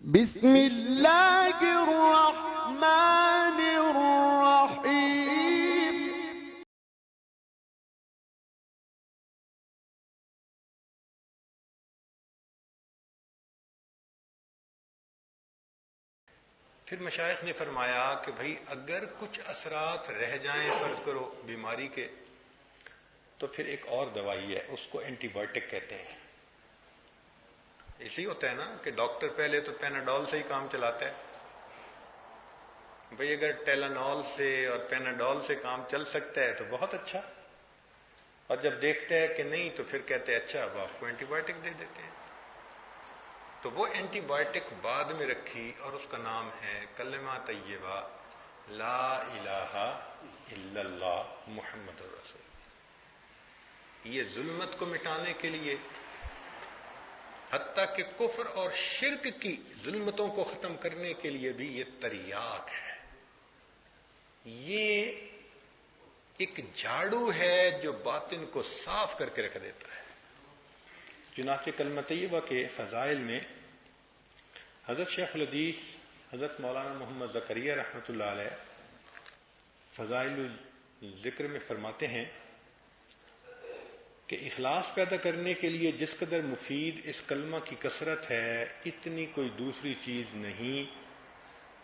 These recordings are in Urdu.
بسم اللہ الرحمن الرحیم۔ پھر مشائخ نے فرمایا کہ بھائی اگر کچھ اثرات رہ جائیں فرض کرو بیماری کے، تو پھر ایک اور دوائی ہے، اس کو اینٹی بایوٹک کہتے ہیں۔ اسی ہوتا ہے نا کہ ڈاکٹر پہلے تو پیناڈول سے ہی کام چلاتا ہے، بھئی اگر ٹیلانول سے اور پیناڈول سے کام چل سکتا ہے تو بہت اچھا، اور جب دیکھتا ہے کہ نہیں تو پھر کہتے ہیں اچھا اب آپ کو اینٹی بایوٹک دے دیتے ہیں۔ تو وہ اینٹی بایوٹک بعد میں رکھی اور اس کا نام ہے کلمہ طیبہ لا الہ الا اللہ محمد الرسول۔ یہ ظلمت کو مٹانے کے لیے، حتیٰ کہ کفر اور شرک کی ظلمتوں کو ختم کرنے کے لیے بھی یہ تریاق ہے، یہ ایک جھاڑو ہے جو باطن کو صاف کر کے رکھ دیتا ہے۔ چنانچہ کلمہ طیبہ کے فضائل میں حضرت شیخ الحدیث حضرت مولانا محمد زکریا رحمۃ اللہ علیہ فضائل الذکر میں فرماتے ہیں کہ اخلاص پیدا کرنے کے لیے جس قدر مفید اس کلمہ کی کثرت ہے، اتنی کوئی دوسری چیز نہیں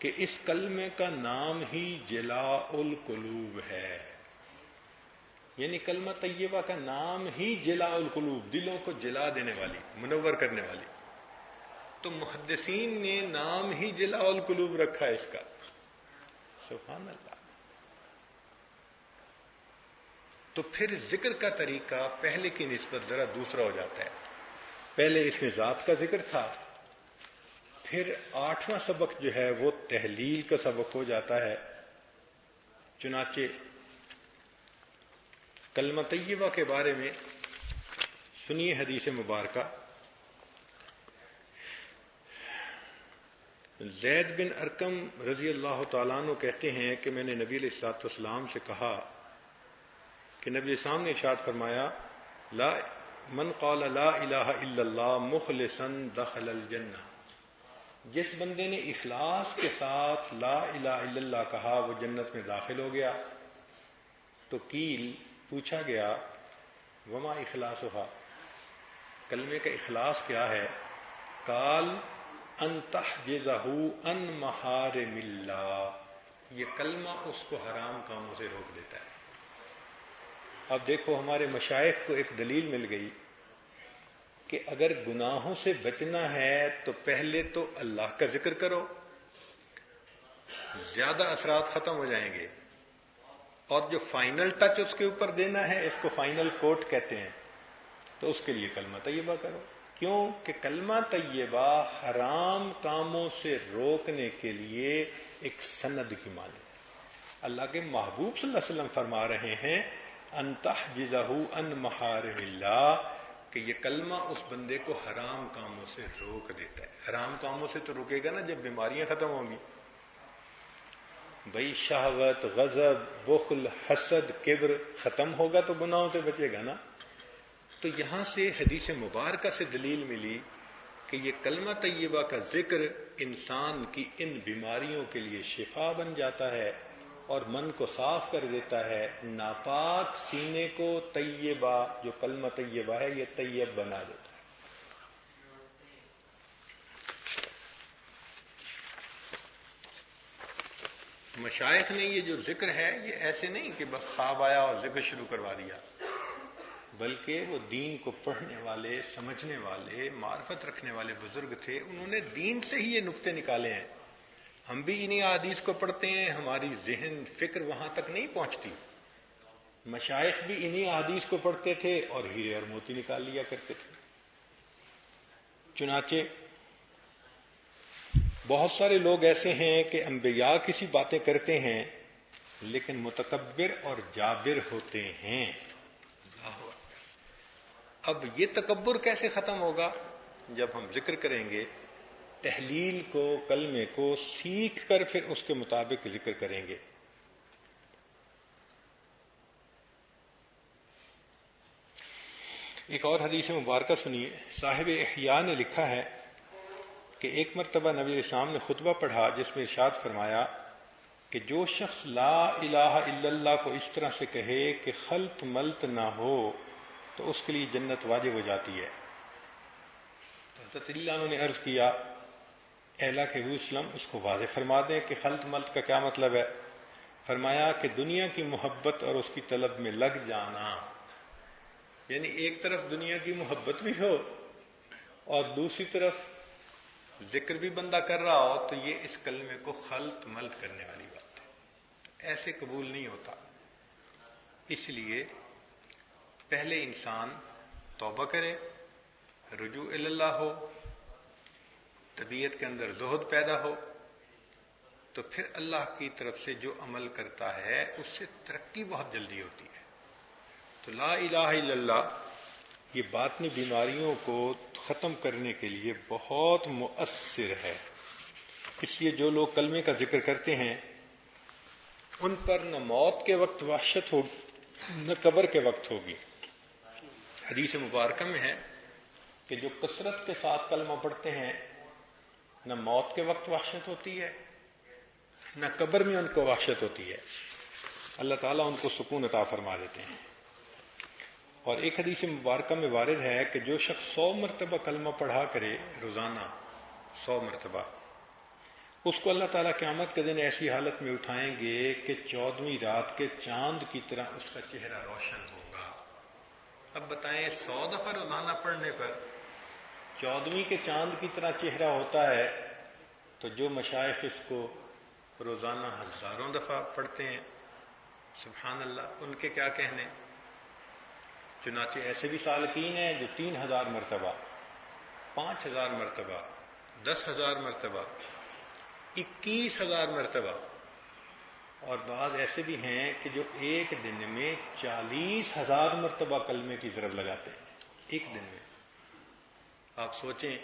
کہ اس کلمے کا نام ہی جلاء القلوب ہے۔ یعنی کلمہ طیبہ کا نام ہی جلاء القلوب، دلوں کو جلا دینے والی، منور کرنے والی۔ تو محدثین نے نام ہی جلاء القلوب رکھا ہے اس کا، سبحان اللہ۔ تو پھر ذکر کا طریقہ پہلے کی نسبت ذرا دوسرا ہو جاتا ہے۔ پہلے اس میں ذات کا ذکر تھا، پھر 8واں سبق جو ہے وہ تحلیل کا سبق ہو جاتا ہے۔ چنانچہ کلمہ طیبہ کے بارے میں سنیے حدیث مبارکہ۔ زید بن ارقم رضی اللہ تعالیٰ عنہ کہتے ہیں کہ میں نے نبی علیہ الصلوۃ والسلام سے کہا کہ نبی السلام نے ارشاد فرمایا من قال لا الہ الا اللہ مخلصا دخل الجنہ، جس بندے نے اخلاص کے ساتھ لا الہ الا اللہ کہا وہ جنت میں داخل ہو گیا۔ تو قیل، پوچھا گیا، وما اخلاصھا، کلمے کا اخلاص کیا ہے؟ قال ان تحجزہ عن محارم اللہ، یہ کلمہ اس کو حرام کاموں سے روک دیتا ہے۔ اب دیکھو ہمارے مشائخ کو ایک دلیل مل گئی کہ اگر گناہوں سے بچنا ہے تو پہلے تو اللہ کا ذکر کرو، زیادہ اثرات ختم ہو جائیں گے، اور جو فائنل ٹچ اس کے اوپر دینا ہے، اس کو فائنل کوٹ کہتے ہیں، تو اس کے لیے کلمہ طیبہ کرو۔ کیوں کہ کلمہ طیبہ حرام کاموں سے روکنے کے لیے ایک سند کی مانند ہے۔ اللہ کے محبوب صلی اللہ علیہ وسلم فرما رہے ہیں ان تحجزہ عن محارم اللہ، کہ یہ کلمہ اس بندے کو حرام کاموں سے روک دیتا ہے۔ حرام کاموں سے تو روکے گا نا جب بیماریاں ختم ہوں گی، بھئی شہوت، غضب، بخل، حسد، کبر ختم ہوگا تو گناہوں سے بچے گا نا۔ تو یہاں سے حدیث مبارکہ سے دلیل ملی کہ یہ کلمہ طیبہ کا ذکر انسان کی ان بیماریوں کے لیے شفا بن جاتا ہے اور من کو صاف کر دیتا ہے، ناپاک سینے کو طیبہ جو کلمہ طیبہ ہے یہ طیب بنا دیتا ہے۔ مشائخ نے یہ جو ذکر ہے یہ ایسے نہیں کہ بس خواب آیا اور ذکر شروع کروا دیا، بلکہ وہ دین کو پڑھنے والے، سمجھنے والے، معرفت رکھنے والے بزرگ تھے، انہوں نے دین سے ہی یہ نقطے نکالے ہیں۔ ہم بھی انہی احادیث کو پڑھتے ہیں، ہماری ذہن فکر وہاں تک نہیں پہنچتی۔ مشائخ بھی انہی احادیث کو پڑھتے تھے اور ہیرے اور موتی نکال لیا کرتے تھے۔ چنانچہ بہت سارے لوگ ایسے ہیں کہ انبیاء کسی باتیں کرتے ہیں لیکن متکبر اور جابر ہوتے ہیں۔ اب یہ تکبر کیسے ختم ہوگا؟ جب ہم ذکر کریں گے، تحلیل کو، کلمے کو سیکھ کر پھر اس کے مطابق ذکر کریں گے۔ ایک اور حدیث مبارکہ سنیے، صاحب احیاء نے لکھا ہے کہ ایک مرتبہ نبی علیہ السلام نے خطبہ پڑھا جس میں ارشاد فرمایا کہ جو شخص لا الہ الا اللہ کو اس طرح سے کہے کہ خلط ملط نہ ہو تو اس کے لیے جنت واجب ہو جاتی ہے۔ تو حضرت علی عنہ نے عرض کیا اے اللہ کے حبیب وسلم اس کو واضح فرما دیں کہ خلط ملط کا کیا مطلب ہے؟ فرمایا کہ دنیا کی محبت اور اس کی طلب میں لگ جانا، یعنی ایک طرف دنیا کی محبت بھی ہو اور دوسری طرف ذکر بھی بندہ کر رہا ہو، تو یہ اس کلمے کو خلط ملط کرنے والی بات ہے، ایسے قبول نہیں ہوتا۔ اس لیے پہلے انسان توبہ کرے، رجوع اللہ ہو، طبیعت کے اندر زہد پیدا ہو، تو پھر اللہ کی طرف سے جو عمل کرتا ہے اس سے ترقی بہت جلدی ہوتی ہے۔ تو لا الہ الا اللہ یہ باطنی بیماریوں کو ختم کرنے کے لیے بہت مؤثر ہے۔ اس لیے جو لوگ کلمے کا ذکر کرتے ہیں ان پر نہ موت کے وقت وحشت ہوگی نہ قبر کے وقت ہوگی۔ حدیث مبارکہ میں ہے کہ جو کثرت کے ساتھ کلمہ پڑھتے ہیں نہ موت کے وقت وحشت ہوتی ہے نہ قبر میں ان کو وحشت ہوتی ہے، اللہ تعالیٰ ان کو سکون عطا فرما دیتے ہیں۔ اور ایک حدیث مبارکہ میں وارد ہے کہ جو شخص 100 مرتبہ کلمہ پڑھا کرے روزانہ 100 مرتبہ، اس کو اللہ تعالیٰ قیامت کے دن ایسی حالت میں اٹھائیں گے کہ 14ویں رات کے چاند کی طرح اس کا چہرہ روشن ہوگا۔ اب بتائیں 100 دفعہ روزانہ پڑھنے پر 14ویں کے چاند کی طرح چہرہ ہوتا ہے، تو جو مشائخ اس کو روزانہ ہزاروں دفعہ پڑھتے ہیں، سبحان اللہ، ان کے کیا کہنے۔ چنانچہ ایسے بھی سالکین ہیں جو 3000 مرتبہ، 5000 مرتبہ، 10,000 مرتبہ، 21,000 مرتبہ، اور بعض ایسے بھی ہیں کہ جو ایک دن میں 40,000 مرتبہ کلمے کی ضرب لگاتے ہیں ایک دن میں۔ آپ سوچیں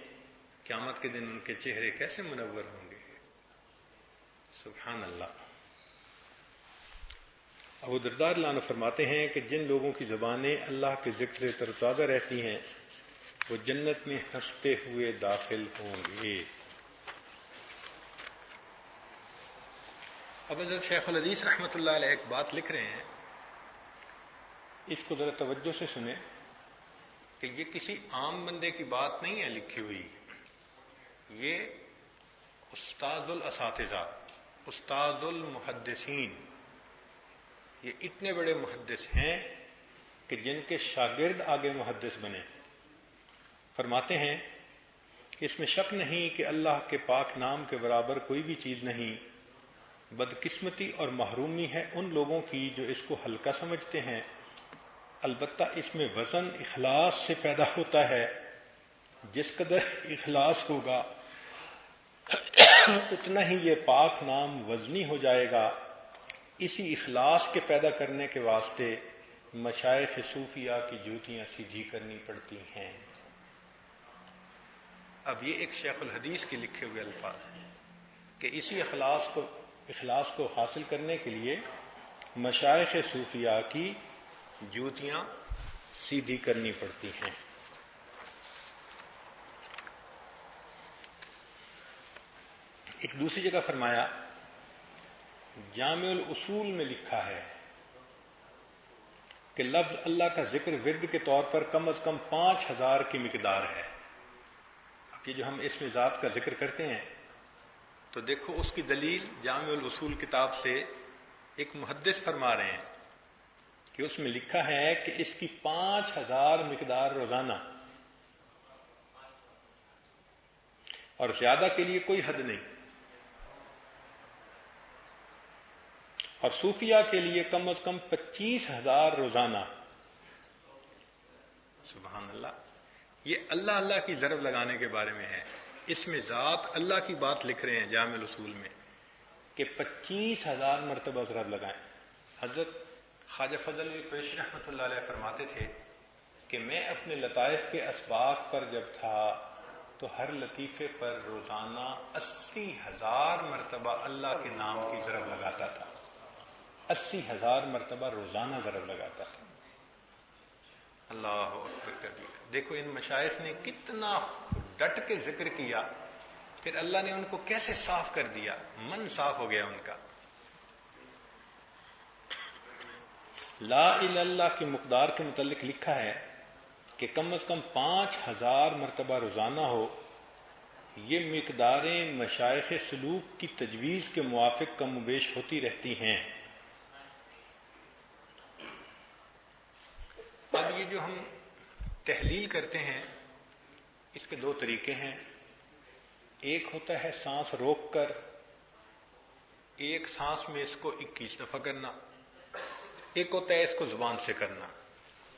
قیامت کے دن ان کے چہرے کیسے منور ہوں گے، سبحان اللہ۔ ابو درداء رضی اللہ عنہ فرماتے ہیں کہ جن لوگوں کی زبانیں اللہ کے ذکر سے تر و تازہ رہتی ہیں وہ جنت میں ہنستے ہوئے داخل ہوں گے۔ اب حضرت شیخ الحدیث رحمۃ اللہ علیہ ایک بات لکھ رہے ہیں، اس کو ذرا توجہ سے سنیں کہ یہ کسی عام بندے کی بات نہیں ہے لکھی ہوئی، یہ استاد الاساتذہ، استاد المحدثین، یہ اتنے بڑے محدث ہیں کہ جن کے شاگرد آگے محدث بنے۔ فرماتے ہیں کہ اس میں شک نہیں کہ اللہ کے پاک نام کے برابر کوئی بھی چیز نہیں، بدقسمتی اور محرومی ہے ان لوگوں کی جو اس کو ہلکا سمجھتے ہیں، البتہ اس میں وزن اخلاص سے پیدا ہوتا ہے، جس قدر اخلاص ہوگا اتنا ہی یہ پاک نام وزنی ہو جائے گا۔ اسی اخلاص کے پیدا کرنے کے واسطے مشائخ صوفیہ کی جوتیاں سیدھی کرنی پڑتی ہیں۔ اب یہ ایک شیخ الحدیث کے لکھے ہوئے الفاظ ہیں کہ اسی اخلاص کو حاصل کرنے کے لیے مشائخ صوفیہ کی جوتیاں سیدھی کرنی پڑتی ہیں۔ ایک دوسری جگہ فرمایا، جامع الاصول میں لکھا ہے کہ لفظ اللہ کا ذکر ورد کے طور پر کم از کم 5000 کی مقدار ہے۔ اب یہ جو ہم اسم ذات کا ذکر کرتے ہیں تو دیکھو اس کی دلیل جامع الاصول کتاب سے ایک محدث فرما رہے ہیں کہ اس میں لکھا ہے کہ اس کی 5000 مقدار روزانہ، اور زیادہ کے لیے کوئی حد نہیں، اور صوفیہ کے لیے کم از کم 25,000 روزانہ۔ سبحان اللہ، یہ اللہ اللہ کی ضرب لگانے کے بارے میں ہے۔ اس میں ذات اللہ کی بات لکھ رہے ہیں جامع الاصول میں کہ 25,000 مرتبہ ضرب لگائیں۔ حضرت خواجہ فضل علی قریشی رحمۃ اللہ علیہ فرماتے تھے کہ میں اپنے لطائف کے اسباق پر جب تھا تو ہر لطیفے پر روزانہ 80,000 مرتبہ اللہ کے نام کی ضرب لگاتا تھا، 80,000 مرتبہ روزانہ ضرب لگاتا تھا۔ اللہ اکبر کبیر۔ دیکھو ان مشائخ نے کتنا ڈٹ کے ذکر کیا پھر اللہ نے ان کو کیسے صاف کر دیا، من صاف ہو گیا ان کا۔ لا الہ الا اللہ کی مقدار کے متعلق لکھا ہے کہ کم از کم 5000 مرتبہ روزانہ ہو، یہ مقداریں مشائخ سلوک کی تجویز کے موافق کم و بیش ہوتی رہتی ہیں۔ اب یہ جو ہم تحلیل کرتے ہیں اس کے دو طریقے ہیں، ایک ہوتا ہے سانس روک کر ایک سانس میں اس کو 21 دفعہ کرنا، ایک ہوتا ہے اس کو زبان سے کرنا۔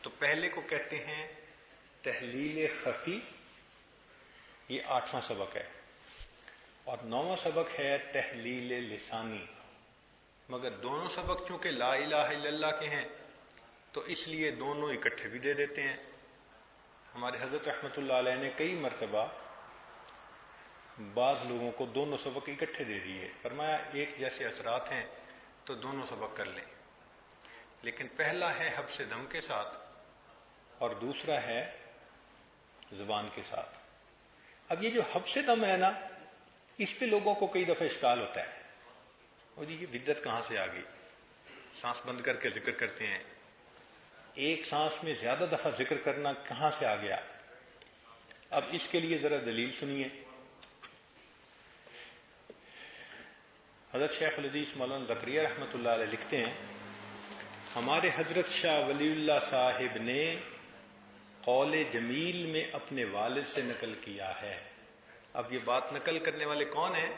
تو پہلے کو کہتے ہیں تحلیل خفی، یہ 8واں سبق ہے، اور 9واں سبق ہے تحلیل لسانی۔ مگر دونوں سبق چونکہ لا الہ الا اللہ کے ہیں تو اس لیے دونوں اکٹھے بھی دے دیتے ہیں۔ ہمارے حضرت رحمۃ اللہ علیہ نے کئی مرتبہ بعض لوگوں کو دونوں سبق اکٹھے دے دیے، فرمایا ایک جیسے اثرات ہیں تو دونوں سبق کر لیں، لیکن پہلا ہے حبس دم کے ساتھ اور دوسرا ہے زبان کے ساتھ۔ اب یہ جو حبس دم ہے نا، اس پہ لوگوں کو کئی دفعہ اشکال ہوتا ہے، اور یہ بدعت کہاں سے آ گئی، سانس بند کر کے ذکر کرتے ہیں، ایک سانس میں زیادہ دفعہ ذکر کرنا کہاں سے آ گیا؟ اب اس کے لیے ذرا دلیل سنیے۔ حضرت شیخ الحدیث مولانا زکریا رحمۃ اللہ علیہ لکھتے ہیں، ہمارے حضرت شاہ ولی اللہ صاحب نے قول جمیل میں اپنے والد سے نقل کیا ہے۔ اب یہ بات نقل کرنے والے کون ہیں؟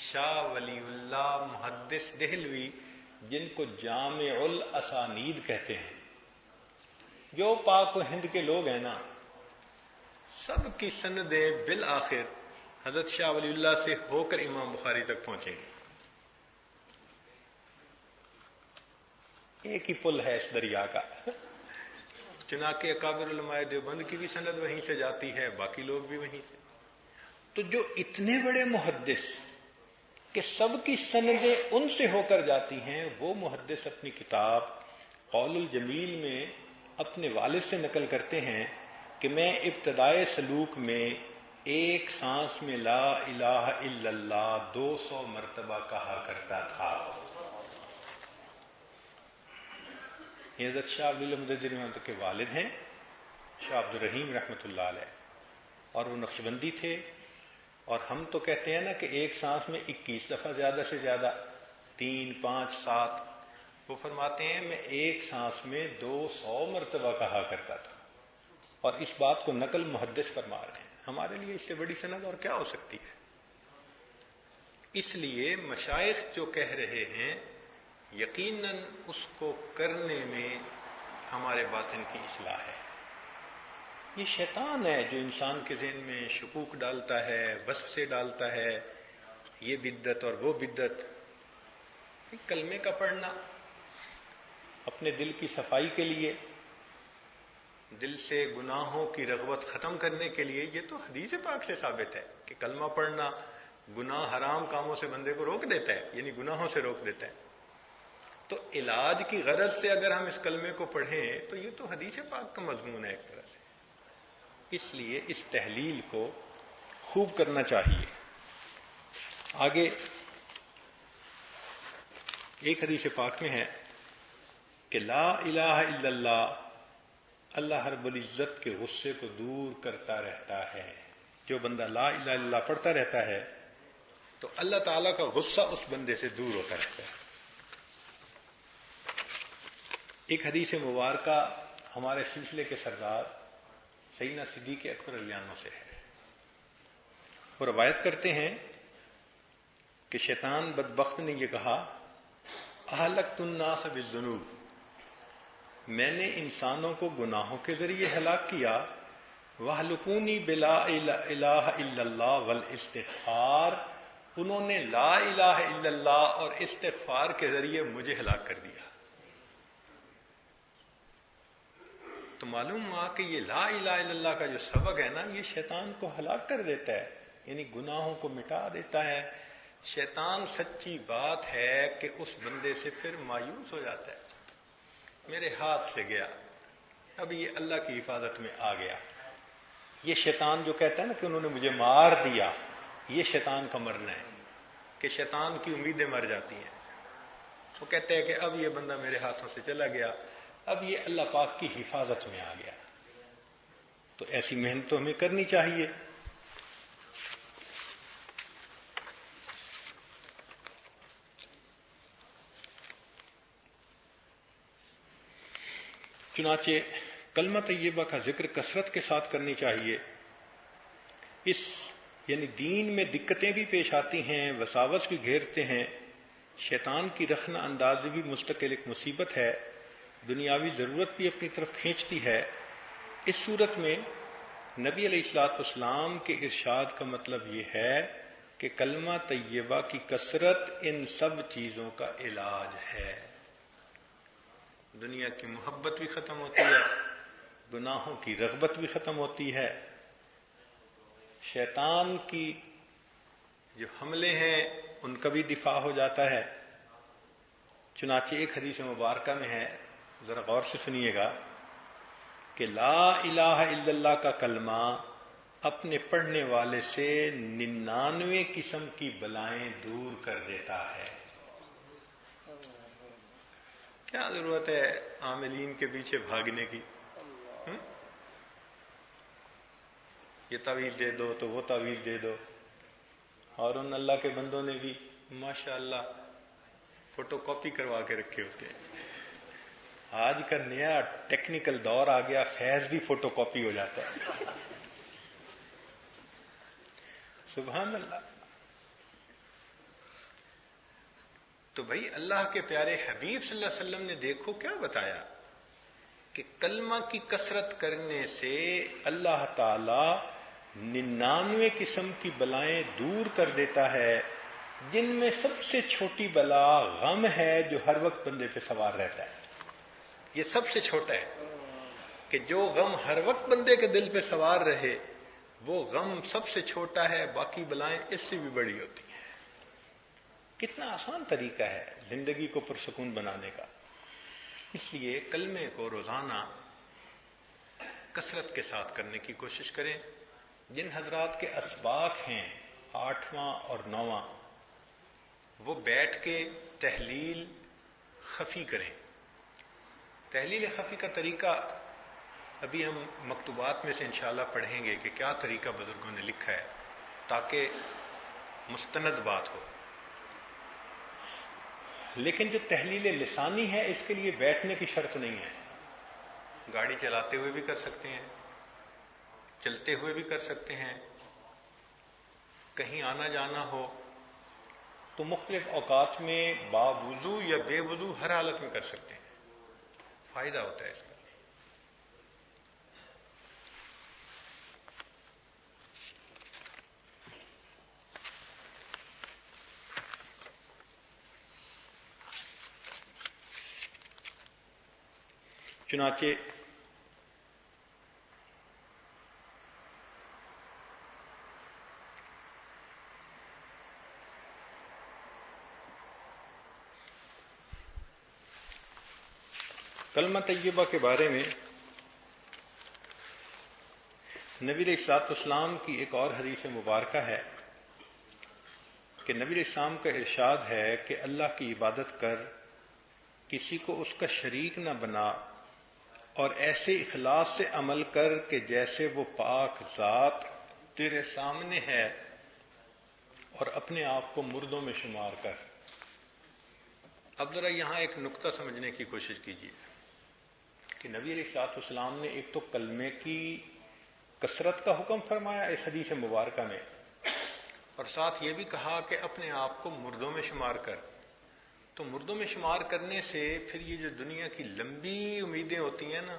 شاہ ولی اللہ محدث دہلوی، جن کو جامع الاسانید کہتے ہیں۔ جو پاک و ہند کے لوگ ہیں نا، سب کی سندیں بالآخر حضرت شاہ ولی اللہ سے ہو کر امام بخاری تک پہنچیں گے۔ ایک ہی پل ہے اس دریا کا، چنانکہ اکابر علماء دیوبند کی بھی سند وہیں سے جاتی ہے، باقی لوگ بھی وہیں سے۔ تو جو اتنے بڑے محدث کہ سب کی سندیں ان سے ہو کر جاتی ہیں، وہ محدث اپنی کتاب قول الجمیل میں اپنے والد سے نقل کرتے ہیں کہ میں ابتدائے سلوک میں ایک سانس میں لا الہ الا اللہ 200 مرتبہ کہا کرتا تھا۔ یہ حضرت شاہ عبد المدد رحمۃ کے والد ہیں، شاہ عبد الرحیم رحمۃ اللہ علیہ، اور وہ نقشبندی تھے، اور ہم تو کہتے ہیں نا کہ ایک سانس میں 21 دفعہ زیادہ سے زیادہ، 3، 5، 7، وہ فرماتے ہیں میں ایک سانس میں 200 مرتبہ کہا کرتا تھا، اور اس بات کو نقل محدث فرما رہے ہیں۔ ہمارے لیے اس سے بڑی سند اور کیا ہو سکتی ہے؟ اس لیے مشائخ جو کہہ رہے ہیں یقیناً اس کو کرنے میں ہمارے باطن کی اصلاح ہے۔ یہ شیطان ہے جو انسان کے ذہن میں شکوک ڈالتا ہے، وسوسے ڈالتا ہے، یہ بدعت اور وہ بدعت۔ کلمے کا پڑھنا اپنے دل کی صفائی کے لیے، دل سے گناہوں کی رغبت ختم کرنے کے لیے، یہ تو حدیث پاک سے ثابت ہے کہ کلمہ پڑھنا گناہ حرام کاموں سے بندے کو روک دیتا ہے، یعنی گناہوں سے روک دیتا ہے۔ تو علاج کی غرض سے اگر ہم اس کلمے کو پڑھیں تو یہ تو حدیث پاک کا مضمون ہے ایک طرح سے، اس لیے اس تحلیل کو خوب کرنا چاہیے۔ آگے ایک حدیث پاک میں ہے کہ لا الہ الا اللہ، اللہ رب العزت کے غصے کو دور کرتا رہتا ہے۔ جو بندہ لا الہ الا اللہ پڑھتا رہتا ہے تو اللہ تعالیٰ کا غصہ اس بندے سے دور ہوتا رہتا ہے۔ ایک حدیث مبارکہ ہمارے سلسلے کے سردار سیدنا صدیق اکبر رضی اللہ عنہ سے ہے، وہ روایت کرتے ہیں کہ شیطان بدبخت نے یہ کہا، اہلکت الناس بالذنوب، میں نے انسانوں کو گناہوں کے ذریعے ہلاک کیا، وَأَهْلَكُونِي بِلَا إِلَٰهَ إِلَّا اللَّهِ وَالْإِسْتِغْفَارِ، انہوں نے لا الہ الا اللہ اور استغفار کے ذریعے مجھے ہلاک کر دیا۔ تو معلوم ہوا کہ یہ لا الہ الا اللہ کا جو سبق ہے نا، یہ شیطان کو ہلاک کر دیتا ہے، یعنی گناہوں کو مٹا دیتا ہے۔ شیطان سچی بات ہے کہ اس بندے سے پھر مایوس ہو جاتا ہے، میرے ہاتھ سے گیا، اب یہ اللہ کی حفاظت میں آ گیا۔ یہ شیطان جو کہتا ہے نا کہ انہوں نے مجھے مار دیا، یہ شیطان کا مرنا ہے کہ شیطان کی امیدیں مر جاتی ہیں. وہ کہتے ہیں کہ اب یہ بندہ میرے ہاتھوں سے چلا گیا، اب یہ اللہ پاک کی حفاظت میں آ گیا. تو ایسی محنت تو ہمیں کرنی چاہیے. چنانچہ کلمہ طیبہ کا ذکر کثرت کے ساتھ کرنی چاہیے. یعنی دین میں دقتیں بھی پیش آتی ہیں، وساوس بھی گھیرتے ہیں، شیطان کی رخنہ اندازی بھی مستقل ایک مصیبت ہے، دنیاوی ضرورت بھی اپنی طرف کھینچتی ہے. اس صورت میں نبی علیہ الصلوۃ والسلام کے ارشاد کا مطلب یہ ہے کہ کلمہ طیبہ کی کثرت ان سب چیزوں کا علاج ہے. دنیا کی محبت بھی ختم ہوتی ہے، گناہوں کی رغبت بھی ختم ہوتی ہے، شیطان کی جو حملے ہیں ان کا بھی دفاع ہو جاتا ہے. چنانچہ ایک حدیث مبارکہ میں ہے، ذرا غور سے سنیے گا، کہ لا الہ الا اللہ کا کلمہ اپنے پڑھنے والے سے 99 قسم کی بلائیں دور کر دیتا ہے. کیا ضرورت ہے عاملین کے پیچھے بھاگنے کی؟ یہ تعویذ دے دو تو وہ تعویذ دے دو. اور ان اللہ کے بندوں نے بھی ماشاء اللہ فوٹو کاپی کروا کے رکھے ہوتے ہیں. آج کا نیا ٹیکنیکل دور آ گیا، فیض بھی فوٹو کاپی ہو جاتا ہے. سبحان اللہ. تو بھائی اللہ کے پیارے حبیب صلی اللہ علیہ وسلم نے دیکھو کیا بتایا کہ کلمہ کی کثرت کرنے سے اللہ تعالی 99 قسم کی بلائیں دور کر دیتا ہے، جن میں سب سے چھوٹی بلا غم ہے جو ہر وقت بندے پہ سوار رہتا ہے. یہ سب سے چھوٹا ہے کہ جو غم ہر وقت بندے کے دل پہ سوار رہے، وہ غم سب سے چھوٹا ہے، باقی بلائیں اس سے بھی بڑی ہوتی ہیں. کتنا آسان طریقہ ہے زندگی کو پرسکون بنانے کا. اس لیے کلمے کو روزانہ کثرت کے ساتھ کرنے کی کوشش کریں. جن حضرات کے اسباق ہیں 8واں اور 9واں، وہ بیٹھ کے تحلیل خفی کریں. تحلیل خفی کا طریقہ ابھی ہم مکتوبات میں سے انشاءاللہ پڑھیں گے کہ کیا طریقہ بزرگوں نے لکھا ہے تاکہ مستند بات ہو. لیکن جو تحلیل لسانی ہے اس کے لیے بیٹھنے کی شرط نہیں ہے. گاڑی چلاتے ہوئے بھی کر سکتے ہیں، چلتے ہوئے بھی کر سکتے ہیں، کہیں آنا جانا ہو تو مختلف اوقات میں باوضو یا بے وضو ہر حالت میں کر سکتے ہیں. فائدہ ہوتا ہے اس کا. چنانچہ کلمہ طیبہ کے بارے میں نبی علیہ الصلوۃ والسلام کی ایک اور حدیث مبارکہ ہے کہ نبی علیہ السلام کا ارشاد ہے کہ اللہ کی عبادت کر، کسی کو اس کا شریک نہ بنا، اور ایسے اخلاص سے عمل کر کہ جیسے وہ پاک ذات تیرے سامنے ہے، اور اپنے آپ کو مردوں میں شمار کر. اب ذرا یہاں ایک نقطہ سمجھنے کی کوشش کیجیے کہ نبی علیہ الصلوۃ والسلام نے ایک تو کلمے کی کثرت کا حکم فرمایا اس حدیث مبارکہ میں، اور ساتھ یہ بھی کہا کہ اپنے آپ کو مردوں میں شمار کر. تو مردوں میں شمار کرنے سے پھر یہ جو دنیا کی لمبی امیدیں ہوتی ہیں نا،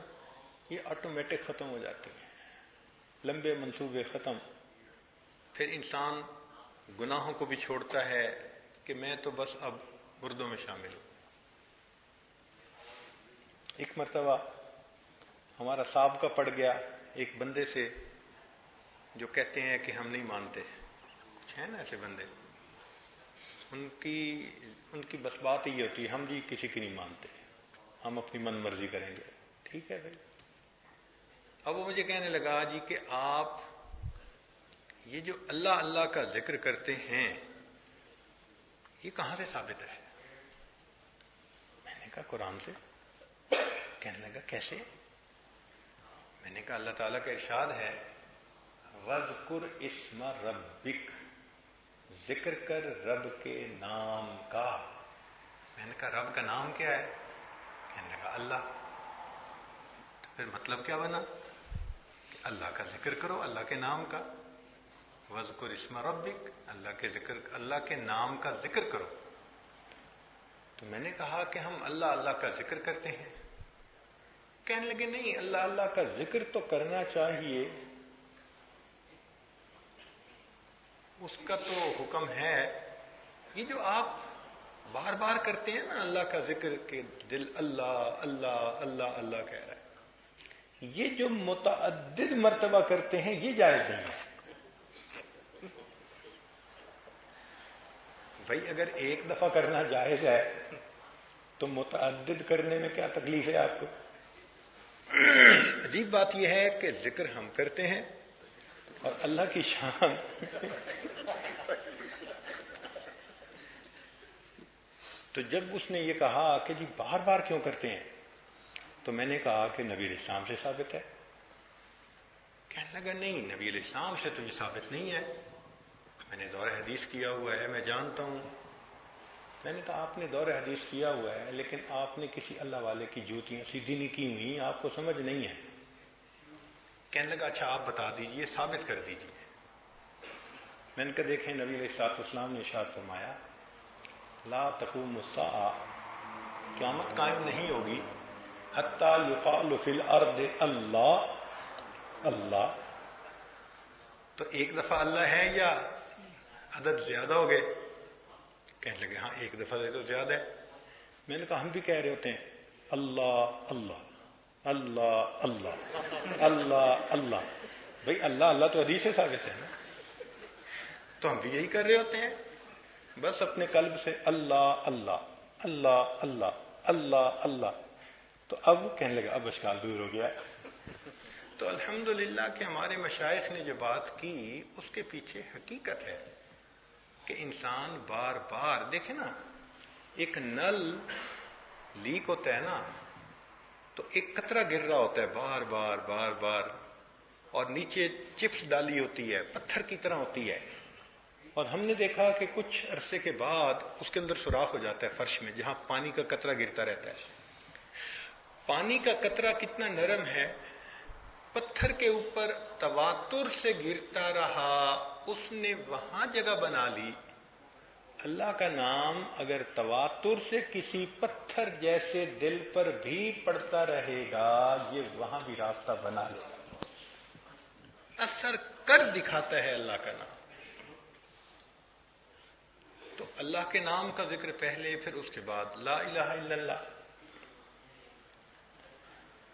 یہ آٹومیٹک ختم ہو جاتی ہیں. لمبے منصوبے ختم. پھر انسان گناہوں کو بھی چھوڑتا ہے کہ میں تو بس اب مردوں میں شامل ہوں. ایک مرتبہ ہمارا سابقہ پڑ گیا ایک بندے سے جو کہتے ہیں کہ ہم نہیں مانتے. کچھ ہیں نا ایسے بندے، ان کی بس بات یہ ہوتی ہے، ہم جی کسی کی نہیں مانتے، ہم اپنی من مرضی کریں گے. ٹھیک ہے بھائی. اب وہ مجھے کہنے لگا جی کہ آپ یہ جو اللہ اللہ کا ذکر کرتے ہیں یہ کہاں سے ثابت ہے؟ میں نے کہا قرآن سے۔ کہنے لگا کیسے؟ میں نے کہا اللہ تعالیٰ کا ارشاد ہے وَاذْكُرْ اسْمَ رَبِّكَ، ذکر کر رب کے نام کا۔ میں نے کہا رب کا نام کیا ہے؟ کہنے لگا اللہ۔ تو پھر مطلب کیا بنا کہ اللہ کا ذکر کرو، اللہ کے نام کا۔ وَاذْكُرْ اسْمَ رَبِّكَ، اللہ کے نام کا ذکر کرو۔ تو میں نے کہا کہ ہم اللہ اللہ کا ذکر کرتے ہیں۔ کہنے لگے نہیں، اللہ اللہ کا ذکر تو کرنا چاہیے، اس کا تو حکم ہے۔ یہ جو آپ بار بار کرتے ہیں نا اللہ کا ذکر کہ دل اللہ اللہ اللہ اللہ کہہ رہا ہے، یہ جو متعدد مرتبہ کرتے ہیں یہ جائز نہیں ہے۔ بھائی اگر ایک دفعہ کرنا جائز ہے تو متعدد کرنے میں کیا تکلیف ہے آپ کو؟ عجیب بات یہ ہے کہ ذکر ہم کرتے ہیں اور اللہ کی شان تو جب اس نے یہ کہا کہ جی بار بار کیوں کرتے ہیں، تو میں نے کہا کہ نبی علیہ السلام سے ثابت ہے۔ کہنے لگا نہیں، نبی علیہ السلام سے تو یہ ثابت نہیں ہے، میں نے دور حدیث کیا ہوا ہے، میں جانتا ہوں۔ میں نے کہا آپ نے دور حدیث کیا ہوا ہے لیکن آپ نے کسی اللہ والے کی جوتیاں سیدھی نہیں کی ہوئی، آپ کو سمجھ نہیں ہے۔ کہنے لگا اچھا آپ بتا دیجئے، ثابت کر دیجئے۔ میں نے کہا دیکھیں نبی علیہ الصلوۃ والسلام نے ارشاد فرمایا لا تقوم الساعہ، قیامت قائم نہیں ہوگی حتی یقال فی الارض اللہ اللہ۔ تو ایک دفعہ اللہ ہے یا عدد زیادہ ہو گئے؟ کہنے لگے ہاں ایک دفعہ تو زیادہ ہے۔ میں نے کہا ہم بھی کہہ رہے ہوتے ہیں اللہ اللہ اللہ اللہ اللہ اللہ۔ بھئی اللہ اللہ تو حدیث سے ثابت ہے نا، تو ہم بھی یہی کر رہے ہوتے ہیں، بس اپنے قلب سے اللہ اللہ اللہ اللہ اللہ اللہ۔ تو اب کہنے لگا اب اشکال دور ہو گیا ہے۔ تو الحمدللہ کہ ہمارے مشائخ نے جو بات کی اس کے پیچھے حقیقت ہے کہ انسان بار بار دیکھیں نا، ایک نل لیک ہوتا ہے نا تو ایک قطرہ گر رہا ہوتا ہے بار بار بار بار، اور نیچے چپس ڈالی ہوتی ہے، پتھر کی طرح ہوتی ہے، اور ہم نے دیکھا کہ کچھ عرصے کے بعد اس کے اندر سوراخ ہو جاتا ہے فرش میں جہاں پانی کا قطرہ گرتا رہتا ہے۔ پانی کا قطرہ کتنا نرم ہے، پتھر کے اوپر تواتر سے گرتا رہا، اس نے وہاں جگہ بنا لی۔ اللہ کا نام اگر تواتر سے کسی پتھر جیسے دل پر بھی پڑتا رہے گا یہ وہاں بھی راستہ بنا لے گا، اثر کر دکھاتا ہے اللہ کا نام۔ تو اللہ کے نام کا ذکر پہلے، پھر اس کے بعد لا الہ الا اللہ۔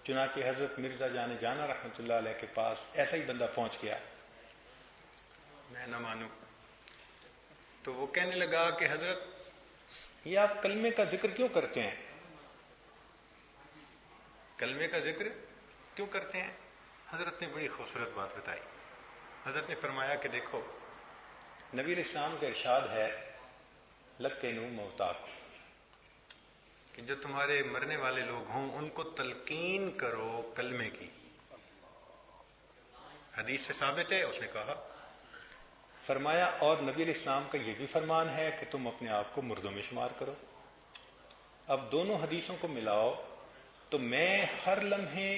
چنانچہ حضرت مرزا جان جانا رحمۃ اللہ علیہ کے پاس ایسا ہی بندہ پہنچ گیا، میں نہ مانوں، تو وہ کہنے لگا کہ حضرت یہ آپ کلمے کا ذکر کیوں کرتے ہیں؟ کلمے کا ذکر کیوں کرتے ہیں؟ حضرت نے بڑی خوبصورت بات بتائی۔ حضرت نے فرمایا کہ دیکھو نبی علیہ السلام کا ارشاد ہے لقنوا موتاکم، کہ جو تمہارے مرنے والے لوگ ہوں ان کو تلقین کرو کلمے کی۔ حدیث سے ثابت ہے، اس نے کہا، فرمایا اور نبی علیہ السلام کا یہ بھی فرمان ہے کہ تم اپنے آپ کو مردوں میں شمار کرو۔ اب دونوں حدیثوں کو ملاؤ تو میں ہر لمحے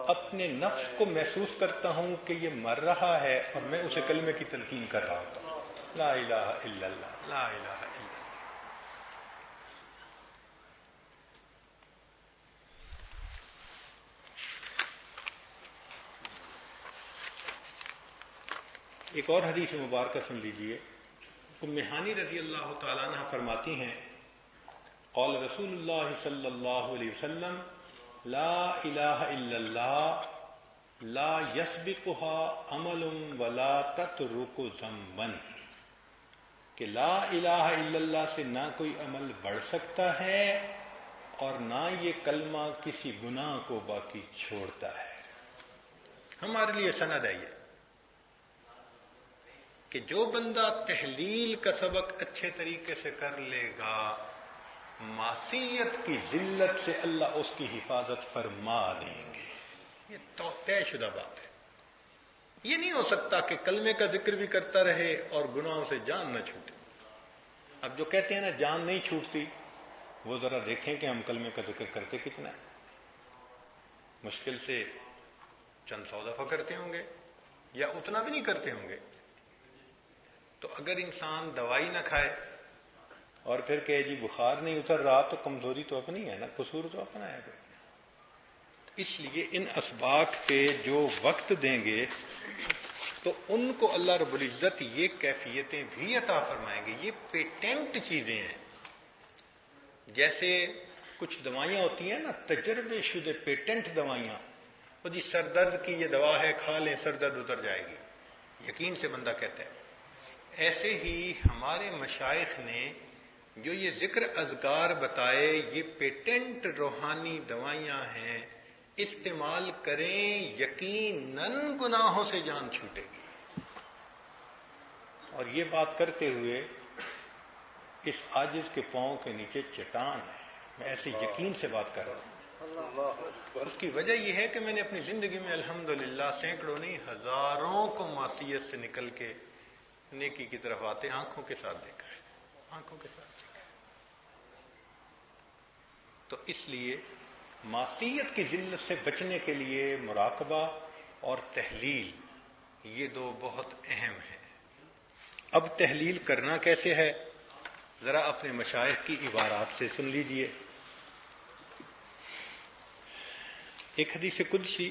اپنے نفس کو محسوس کرتا ہوں کہ یہ مر رہا ہے اور میں اسے کلمے کی تلقین کر رہا ہوتا ہوں، لا الہ الا اللہ لا الہ الا اللہ۔ ایک اور حدیث مبارکہ سن لیجئے، ام ہانی رضی اللہ تعالیٰ عنہ فرماتی ہیں قال رسول اللہ صلی اللہ علیہ وسلم لا الہ الا اللہ لا یسبقها عمل ولا تترک ذنبا، کہ لا الہ الا اللہ سے نہ کوئی عمل بڑھ سکتا ہے اور نہ یہ کلمہ کسی گناہ کو باقی چھوڑتا ہے۔ ہمارے لیے سند ہے یہ، کہ جو بندہ تحلیل کا سبق اچھے طریقے سے کر لے گا، معصیت کی ذلت سے اللہ اس کی حفاظت فرما دیں گے. یہ طے شدہ بات ہے. یہ نہیں ہو سکتا کہ کلمے کا ذکر بھی کرتا رہے اور گناہوں سے جان نہ چھوٹے. اب جو کہتے ہیں نا جان نہیں چھوٹتی، وہ ذرا دیکھیں کہ ہم کلمے کا ذکر کرتے کتنا ہے. مشکل سے چند 100 دفعہ کرتے ہوں گے یا اتنا بھی نہیں کرتے ہوں گے. تو اگر انسان دوائی نہ کھائے اور پھر کہے جی بخار نہیں اتر رہا، تو کمزوری تو اپنی ہے نا، قصور تو اپنا ہے کوئی. اس لیے ان اسباق پہ جو وقت دیں گے تو ان کو اللہ رب العزت یہ کیفیتیں بھی عطا فرمائیں گے. یہ پیٹنٹ چیزیں ہیں. جیسے کچھ دوائیاں ہوتی ہیں نا، تجربے شدہ پیٹنٹ دوائیاں، وہ جی سر درد کی یہ دوا ہے، کھا لیں سر درد اتر جائے گی، یقین سے بندہ کہتا ہے. ایسے ہی ہمارے مشائخ نے جو یہ ذکر اذکار بتائے، یہ پیٹنٹ روحانی دوائیاں ہیں، استعمال کریں، یقیناً گناہوں سے جان چھوٹے گی. اور یہ بات کرتے ہوئے اس عاجز کے پاؤں کے نیچے چٹان ہے، میں ایسے یقین سے بات کر رہا ہوں. اس کی وجہ یہ ہے کہ میں نے اپنی زندگی میں الحمدللہ سینکڑوں نہیں ہزاروں کو معصیت سے نکل کے نیکی کی طرف آتے آنکھوں کے ساتھ دیکھا ہے، آنکھوں کے ساتھ دیکھا ہے. تو اس لیے معصیت کی ذلت سے بچنے کے لیے مراقبہ اور تحلیل یہ دو بہت اہم ہیں. اب تحلیل کرنا کیسے ہے، ذرا اپنے مشائخ کی عبارات سے سن لیجئے. ایک حدیث قدسی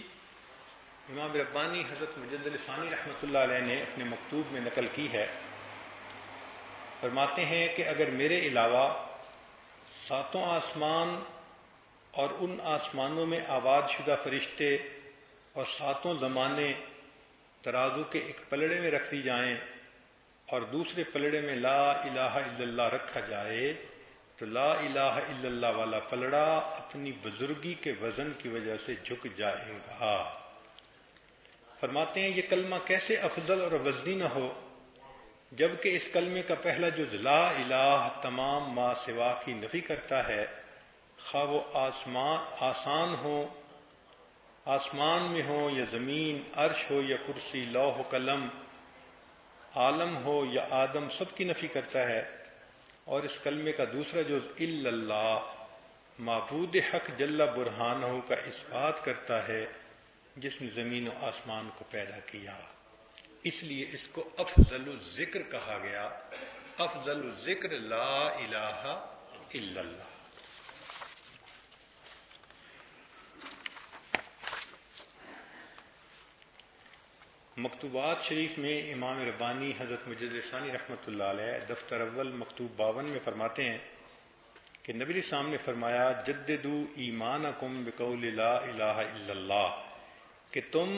امام ربانی حضرت مجدد ثانی رحمۃ اللہ علیہ نے اپنے مکتوب میں نقل کی ہے. فرماتے ہیں کہ اگر میرے علاوہ 7 آسمان اور ان آسمانوں میں آباد شدہ فرشتے اور 7 زمانے ترازو کے ایک پلڑے میں رکھ دی جائیں اور دوسرے پلڑے میں لا الہ الا اللہ رکھا جائے، تو لا الہ الا اللہ والا پلڑا اپنی بزرگی کے وزن کی وجہ سے جھک جائے گا. فرماتے ہیں یہ کلمہ کیسے افضل اور وزنی نہ ہو، جبکہ اس کلمے کا پہلا جز لا الہ تمام ما سوا کی نفی کرتا ہے، خواہ وہ آسان ہو، آسمان میں ہو یا زمین، عرش ہو یا کرسی، لوح و قلم، عالم ہو یا آدم، سب کی نفی کرتا ہے. اور اس کلمے کا دوسرا جز الا اللہ معبود حق جل برہانہ کا اس بات کرتا ہے جس نے زمین و آسمان کو پیدا کیا. اس لیے اس کو افضل الذکر کہا گیا. افضل الذکر لا الہ الا اللہ. مکتوبات شریف میں امام ربانی حضرت مجدد ثانی رحمۃ اللہ علیہ دفتر اول مکتوب 52 میں فرماتے ہیں کہ نبی علیہ السلام نے فرمایا جددو ایمانکم بقول لا الہ الا اللہ، کہ تم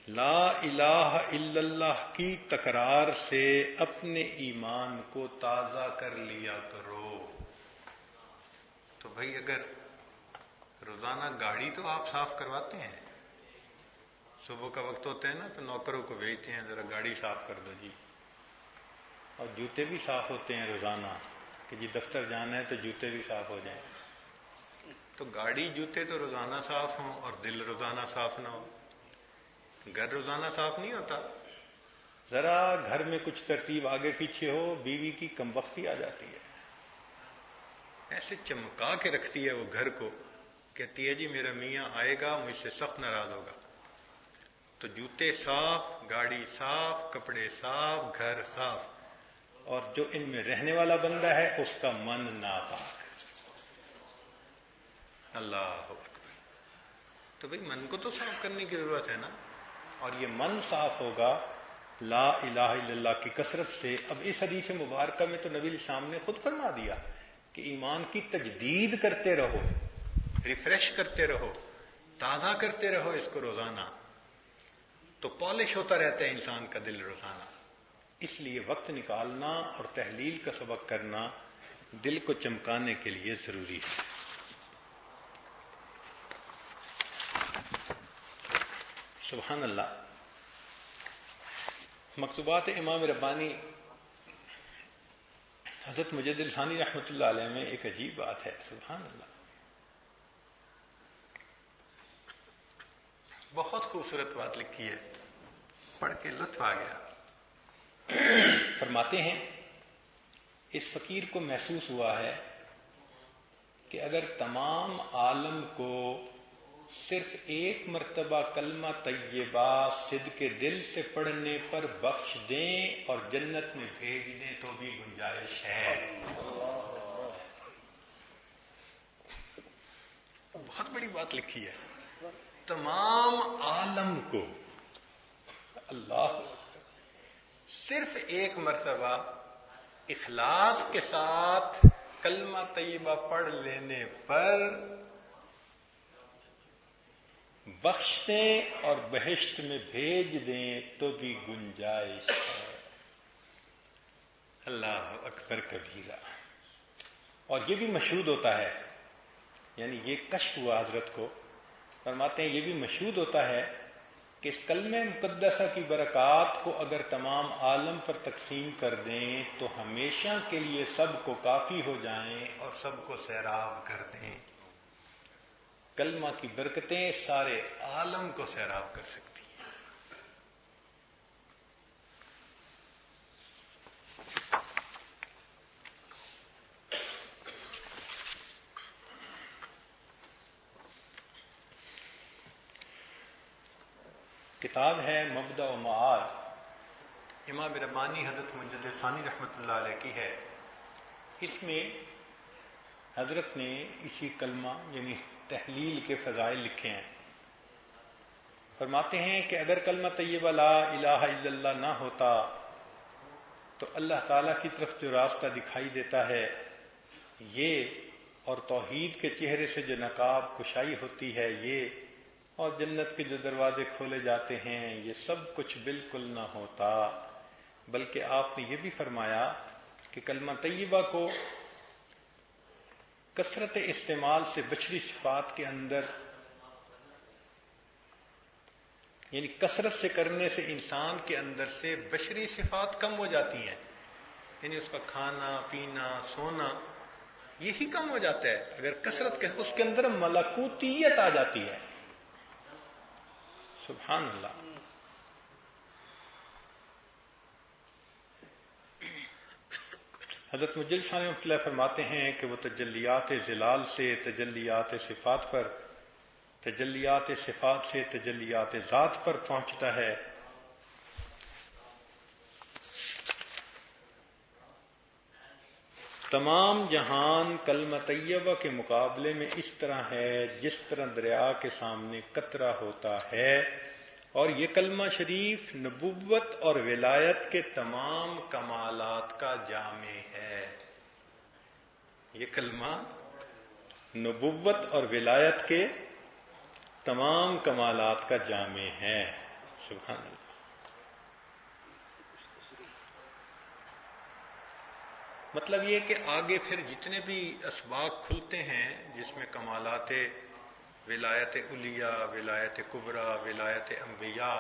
لا الہ الا اللہ کی تکرار سے اپنے ایمان کو تازہ کر لیا کرو. تو بھائی اگر روزانہ گاڑی تو آپ صاف کرواتے ہیں، صبح کا وقت ہوتا ہے نا تو نوکروں کو بھیجتے ہیں ذرا گاڑی صاف کر دو جی، اور جوتے بھی صاف ہوتے ہیں روزانہ کہ جی دفتر جانا ہے تو جوتے بھی صاف ہو جائیں. تو گاڑی جوتے تو روزانہ صاف ہوں اور دل روزانہ صاف نہ ہو. گھر روزانہ صاف نہیں ہوتا. ذرا گھر میں کچھ ترتیب آگے پیچھے ہو، بیوی کی کم وقتی آ جاتی ہے، ایسے چمکا کے رکھتی ہے وہ گھر کو، کہتی ہے جی میرا میاں آئے گا مجھ سے سخت ناراض ہوگا. تو جوتے صاف، گاڑی صاف، کپڑے صاف، گھر صاف، اور جو ان میں رہنے والا بندہ ہے اس کا من ناپاک. اللہ اکبر. تو بھئی من کو تو صاف کرنے کی ضرورت ہے نا. اور یہ من صاف ہوگا لا الہ الا اللہ کی کثرت سے. اب اس حدیث مبارکہ میں تو نبی علیہ السلام نے خود فرما دیا کہ ایمان کی تجدید کرتے رہو، ریفریش کرتے رہو، تازہ کرتے رہو اس کو روزانہ، تو پالش ہوتا رہتا ہے انسان کا دل روزانہ. اس لیے وقت نکالنا اور تحلیل کا سبق کرنا دل کو چمکانے کے لیے ضروری ہے. سبحان اللہ. مکتوبات امام ربانی حضرت مجدد ثانی رحمۃ اللہ علیہ میں ایک عجیب بات ہے، سبحان اللہ، بہت خوبصورت بات لکھی ہے، پڑھ کے لطف آ گیا۔ فرماتے ہیں اس فقیر کو محسوس ہوا ہے کہ اگر تمام عالم کو صرف ایک مرتبہ کلمہ طیبہ صدق دل سے پڑھنے پر بخش دیں اور جنت میں بھیج دیں تو بھی گنجائش ہے۔ بہت بڑی بات لکھی ہے، تمام عالم کو، اللہ صرف ایک مرتبہ اخلاص کے ساتھ کلمہ طیبہ پڑھ لینے پر بخش دیں اور بہشت میں بھیج دیں تو بھی گنجائش ہے۔ اللہ اکبر کبیرہ۔ اور یہ بھی مشہود ہوتا ہے، یعنی یہ کشف ہوا حضرت کو، فرماتے ہیں یہ بھی مشہود ہوتا ہے کہ اس کلمہ مقدسہ کی برکات کو اگر تمام عالم پر تقسیم کر دیں تو ہمیشہ کے لیے سب کو کافی ہو جائیں اور سب کو سیراب کر دیں۔ کلمہ کی برکتیں سارے عالم کو سیراب کر سکتی ہیں۔ کتاب ہے مبدأ و معاد، امام ربانی حضرت مجدد ثانی رحمۃ اللہ علیہ کی ہے۔ اس میں حضرت نے اسی کلمہ یعنی تحلیل کے فضائل لکھے ہیں۔ فرماتے ہیں کہ اگر کلمہ طیبہ لا الہ الا اللہ نہ ہوتا تو اللہ تعالیٰ کی طرف جو راستہ دکھائی دیتا ہے یہ، اور توحید کے چہرے سے جو نقاب کشائی ہوتی ہے یہ، اور جنت کے جو دروازے کھولے جاتے ہیں، یہ سب کچھ بالکل نہ ہوتا۔ بلکہ آپ نے یہ بھی فرمایا کہ کلمہ طیبہ کو کثرت استعمال سے بشری صفات کے اندر، یعنی کثرت سے کرنے سے انسان کے اندر سے بشری صفات کم ہو جاتی ہیں، یعنی اس کا کھانا پینا سونا یہی کم ہو جاتا ہے اگر کثرت کے، اس کے اندر ملکوتیت آ جاتی ہے۔ سبحان اللہ۔ حضرت مجدد ثانی رحمۃ اللہ فرماتے ہیں کہ وہ تجلیات ظلال سے تجلیات صفات پر، تجلیات صفات سے تجلیات ذات پر پہنچتا ہے۔ تمام جہان کلمہ طیبہ کے مقابلے میں اس طرح ہے جس طرح دریا کے سامنے قطرہ ہوتا ہے، اور یہ کلمہ شریف نبوت اور ولایت کے تمام کمالات کا جامع ہے۔ یہ کلمہ نبوت اور ولایت کے تمام کمالات کا جامع ہے۔ سبحان اللہ۔ مطلب یہ کہ آگے پھر جتنے بھی اسباق کھلتے ہیں جس میں کمالات ولایت علیہ، ولایت کبریٰ، ولایت انبیاء،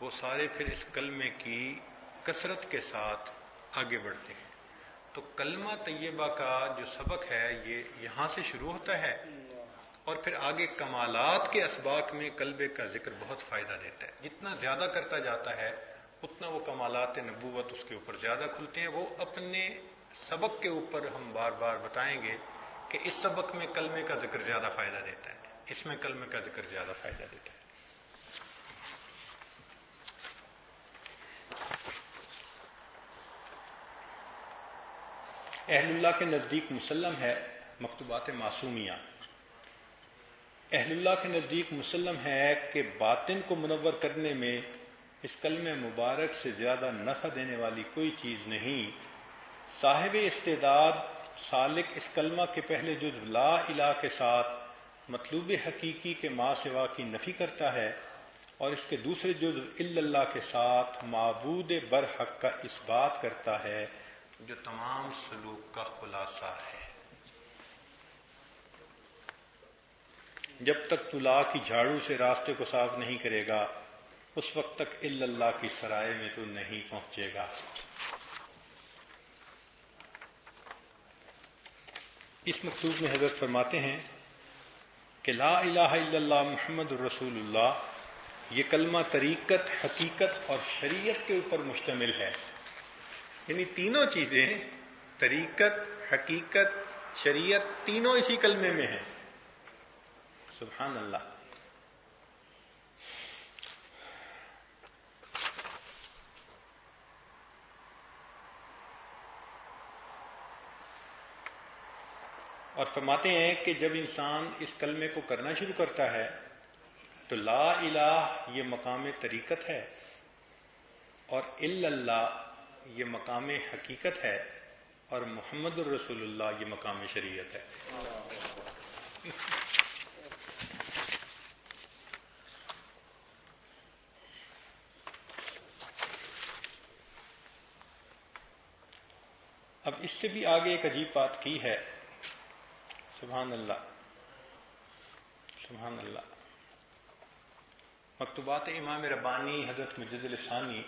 وہ سارے پھر اس کلمے کی کثرت کے ساتھ آگے بڑھتے ہیں۔ تو کلمہ طیبہ کا جو سبق ہے یہ یہاں سے شروع ہوتا ہے، اور پھر آگے کمالات کے اسباق میں کلمے کا ذکر بہت فائدہ دیتا ہے۔ جتنا زیادہ کرتا جاتا ہے اتنا وہ کمالات نبوت اس کے اوپر زیادہ کھلتے ہیں۔ وہ اپنے سبق کے اوپر ہم بار بار بتائیں گے کہ اس سبق میں کلمے کا ذکر زیادہ فائدہ دیتا ہے، اس میں کلمے کا ذکر زیادہ فائدہ دیتا ہے۔ اہل اللہ کے نزدیک مسلم ہے مکتوبات معصومیہ، اہل اللہ کے نزدیک مسلم ہے کہ باطن کو منور کرنے میں اس کلمہ مبارک سے زیادہ نفع دینے والی کوئی چیز نہیں۔ صاحب استعداد سالک اس کلمہ کے پہلے جز لا الہ کے ساتھ مطلوب حقیقی کے ما سوا کی نفی کرتا ہے، اور اس کے دوسرے جز الا اللہ کے ساتھ معبود برحق کا اثبات کرتا ہے، جو تمام سلوک کا خلاصہ ہے۔ جب تک تو لا کی جھاڑو سے راستے کو صاف نہیں کرے گا اس وقت تک الا اللہ کی سرائے میں تو نہیں پہنچے گا۔ اس مکتوب میں حضرت فرماتے ہیں کہ لا الہ الا اللہ محمد الرسول اللہ، یہ کلمہ طریقت، حقیقت اور شریعت کے اوپر مشتمل ہے۔ یعنی تینوں چیزیں، طریقت، حقیقت، شریعت، تینوں اسی کلمے میں ہیں۔ سبحان اللہ۔ اور فرماتے ہیں کہ جب انسان اس کلمے کو کرنا شروع کرتا ہے تو لا الہ یہ مقام طریقت ہے اور الا اللہ یہ مقام حقیقت ہے اور محمد الرسول اللہ یہ مقام شریعت ہے۔ اب اس سے بھی آگے ایک عجیب بات کی ہے۔ سبحان اللہ، سبحان اللہ۔ مکتوبات امام ربانی حضرت مجد الثانی،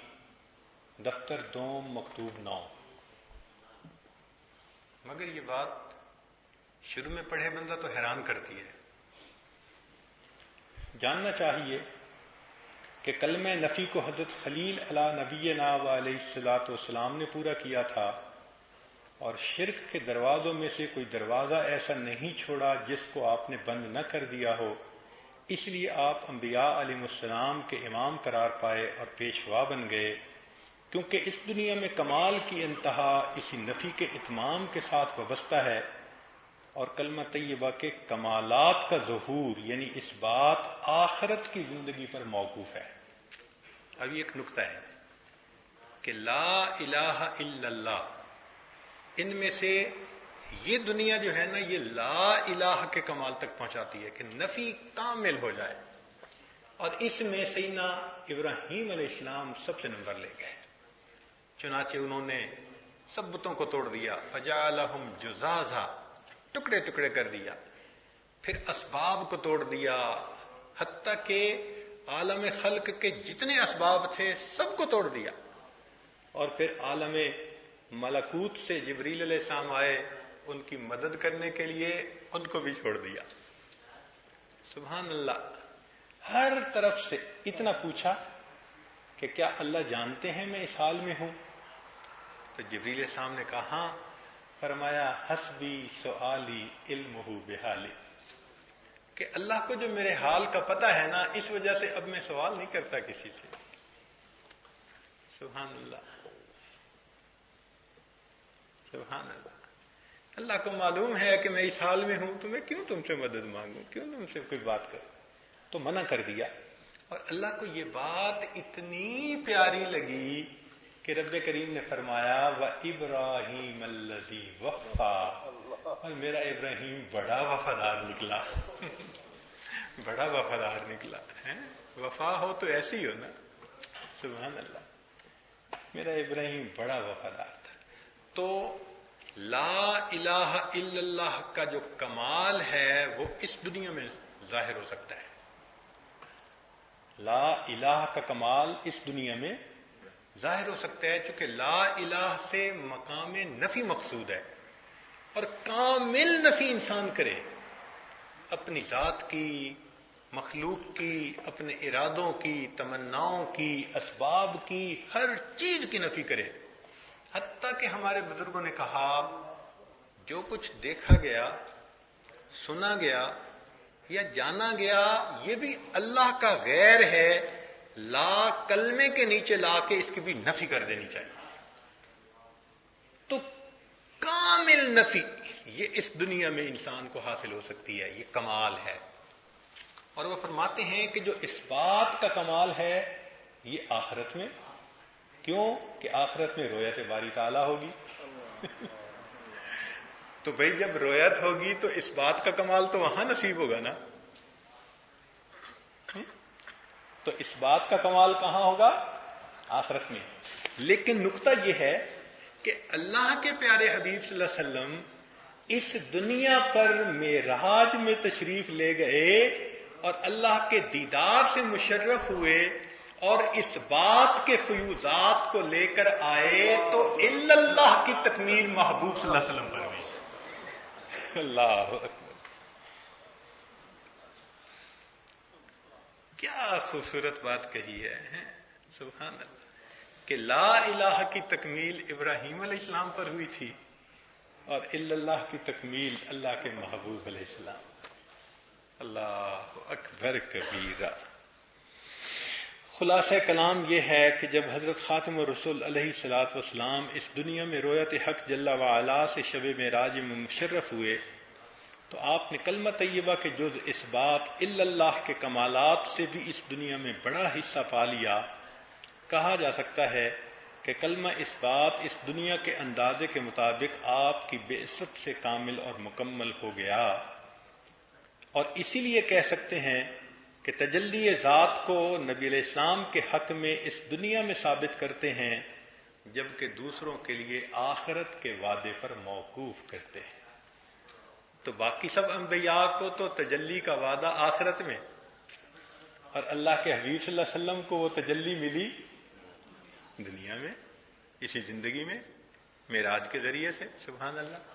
دفتر دوم، مکتوب 9۔ مگر یہ بات شروع میں پڑھے بندہ تو حیران کرتی ہے۔ جاننا چاہیے کہ کلمہ نفی کو حضرت خلیل علی نبینا علیہ الصلوۃ والسلام نے پورا کیا تھا، اور شرک کے دروازوں میں سے کوئی دروازہ ایسا نہیں چھوڑا جس کو آپ نے بند نہ کر دیا ہو۔ اس لیے آپ انبیاء علیہ السلام کے امام قرار پائے اور پیشوا بن گئے، کیونکہ اس دنیا میں کمال کی انتہا اسی نفی کے اتمام کے ساتھ وابستہ ہے، اور کلمہ طیبہ کے کمالات کا ظہور یعنی اس بات آخرت کی زندگی پر موقوف ہے۔ اب یہ ایک نقطہ ہے کہ لا الہ الا اللہ، ان میں سے یہ دنیا جو ہے نا یہ لا الہ کے کمال تک پہنچاتی ہے کہ نفی کامل ہو جائے، اور اس میں سیدنا ابراہیم علیہ السلام سب سے نمبر لے گئے۔ چنانچہ انہوں نے سب بتوں کو توڑ دیا، فجعلہم جزازا، ٹکڑے ٹکڑے کر دیا، پھر اسباب کو توڑ دیا، حتیٰ کہ عالم خلق کے جتنے اسباب تھے سب کو توڑ دیا، اور پھر عالم ملکوت سے جبریل علیہ السلام آئے ان کی مدد کرنے کے لیے، ان کو بھی چھوڑ دیا۔ سبحان اللہ۔ ہر طرف سے اتنا پوچھا کہ کیا اللہ جانتے ہیں میں اس حال میں ہوں؟ تو جبریل علیہ السلام نے کہا ہاں۔ فرمایا حسبی سؤالی علمہ بحالی، کہ اللہ کو جو میرے حال کا پتہ ہے نا، اس وجہ سے اب میں سوال نہیں کرتا کسی سے۔ سبحان اللہ، سبحان اللہ۔ اللہ کو معلوم ہے کہ میں اس حال میں ہوں، تو میں کیوں تم سے مدد مانگوں، کیوں تم سے کوئی بات کروں؟ تو منع کر دیا۔ اور اللہ کو یہ بات اتنی پیاری لگی کہ رب کریم نے فرمایا وَإِبْرَاهِيمَ الَّذِي وَفَّى، اور میرا ابراہیم بڑا وفادار نکلا۔ بڑا وفادار نکلا ہے۔ وفا ہو تو ایسی ہو نا۔ سبحان اللہ، میرا ابراہیم بڑا وفادار تھا۔ تو لا الہ الا اللہ کا جو کمال ہے وہ اس دنیا میں ظاہر ہو سکتا ہے۔ لا الہ کا کمال اس دنیا میں ظاہر ہو سکتا ہے، چونکہ لا الہ سے مقام نفی مقصود ہے، اور کامل نفی انسان کرے، اپنی ذات کی، مخلوق کی، اپنے ارادوں کی، تمناؤں کی، اسباب کی، ہر چیز کی نفی کرے۔ حتیٰ کہ ہمارے بزرگوں نے کہا جو کچھ دیکھا گیا، سنا گیا یا جانا گیا یہ بھی اللہ کا غیر ہے، لا کلمے کے نیچے لا کے اس کی بھی نفی کر دینی چاہیے۔ تو کامل نفی یہ اس دنیا میں انسان کو حاصل ہو سکتی ہے، یہ کمال ہے۔ اور وہ فرماتے ہیں کہ جو اس بات کا کمال ہے یہ آخرت میں، کیوں کہ آخرت میں رویت باری تعالیٰ ہوگی۔ تو بھئی جب رویت ہوگی تو اس بات کا کمال تو وہاں نصیب ہوگا نا۔ تو اس بات کا کمال کہاں ہوگا؟ آخرت میں۔ لیکن نقطہ یہ ہے کہ اللہ کے پیارے حبیب صلی اللہ علیہ وسلم اس دنیا پر معراج میں تشریف لے گئے اور اللہ کے دیدار سے مشرف ہوئے، اور اس بات کے فیوزات کو لے کر آئے تو الا اللہ کی تکمیل محبوب صلی اللہ علیہ وسلم پر ہوئی. اللہ اکبر. کیا خوبصورت بات کہی ہے. سبحان اللہ کہ لا الہ کی تکمیل ابراہیم علیہ السلام پر ہوئی تھی اور الا اللہ کی تکمیل اللہ کے محبوب علیہ السلام. اللہ اکبر کبیرہ. خلاصہ کلام یہ ہے کہ جب حضرت خاتم الرسول علیہ الصلوۃ والسلام اس دنیا میں رویت حق جل وعلا سے شب معراج میں مشرف ہوئے تو آپ نے کلمہ طیبہ کے جز اس بات الا اللہ کے کمالات سے بھی اس دنیا میں بڑا حصہ پا لیا. کہا جا سکتا ہے کہ کلمہ اس بات اس دنیا کے اندازے کے مطابق آپ کی بعثت سے کامل اور مکمل ہو گیا. اور اسی لیے کہہ سکتے ہیں کہ تجلی ذات کو نبی علیہ السلام کے حق میں اس دنیا میں ثابت کرتے ہیں جبکہ دوسروں کے لیے آخرت کے وعدے پر موقوف کرتے ہیں. تو باقی سب انبیاء کو تو تجلی کا وعدہ آخرت میں، اور اللہ کے حبیب صلی اللہ علیہ وسلم کو وہ تجلی ملی دنیا میں، اسی زندگی میں، معراج کے ذریعے سے. سبحان اللہ.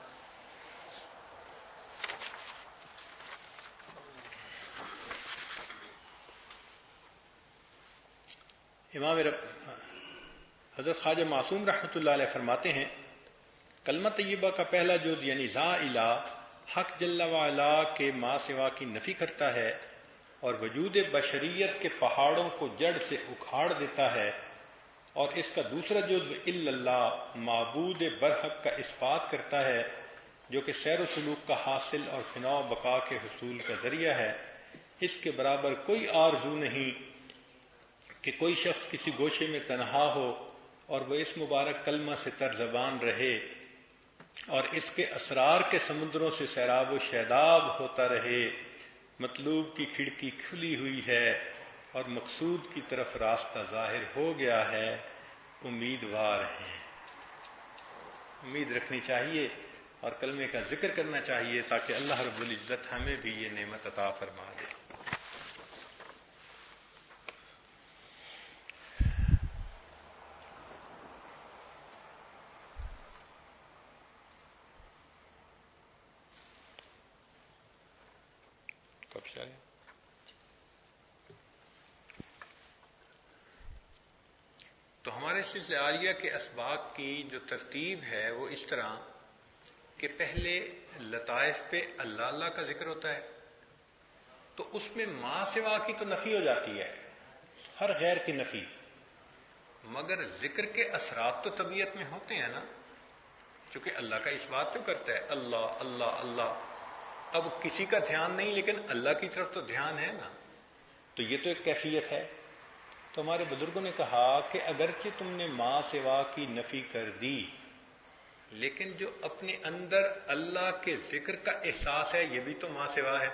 امام حضرت خواجہ معصوم رحمۃ اللہ علیہ فرماتے ہیں کلمہ طیبہ کا پہلا جز یعنی لا الہ حق جل وعلا کے ما سوا کی نفی کرتا ہے اور وجود بشریت کے پہاڑوں کو جڑ سے اکھاڑ دیتا ہے، اور اس کا دوسرا جز الا اللہ معبود برحق کا اثبات کرتا ہے جو کہ سیر و سلوک کا حاصل اور فنا و بقا کے حصول کا ذریعہ ہے. اس کے برابر کوئی آرزو نہیں کہ کوئی شخص کسی گوشے میں تنہا ہو اور وہ اس مبارک کلمہ سے تر زبان رہے اور اس کے اسرار کے سمندروں سے سیراب و شیداب ہوتا رہے. مطلوب کی کھڑکی کھلی ہوئی ہے اور مقصود کی طرف راستہ ظاہر ہو گیا ہے. امیدوار ہیں. امید رکھنی چاہیے اور کلمے کا ذکر کرنا چاہیے تاکہ اللہ رب العزت ہمیں بھی یہ نعمت عطا فرما دے. تو ہمارے سلسلہ عالیہ کے اسباق کی جو ترتیب ہے وہ اس طرح کہ پہلے لطائف پہ اللہ اللہ کا ذکر ہوتا ہے تو اس میں ما سوا کی تو نفی ہو جاتی ہے، ہر غیر کی نفی، مگر ذکر کے اثرات تو طبیعت میں ہوتے ہیں نا، کیونکہ اللہ کا اس بات تو کرتا ہے اللہ اللہ اللہ. اب کسی کا دھیان نہیں لیکن اللہ کی طرف تو دھیان ہے نا، تو یہ تو ایک کیفیت ہے. تو ہمارے بزرگوں نے کہا کہ اگرچہ تم نے ما سوا کی نفی کر دی لیکن جو اپنے اندر اللہ کے ذکر کا احساس ہے یہ بھی تو ما سوا ہے،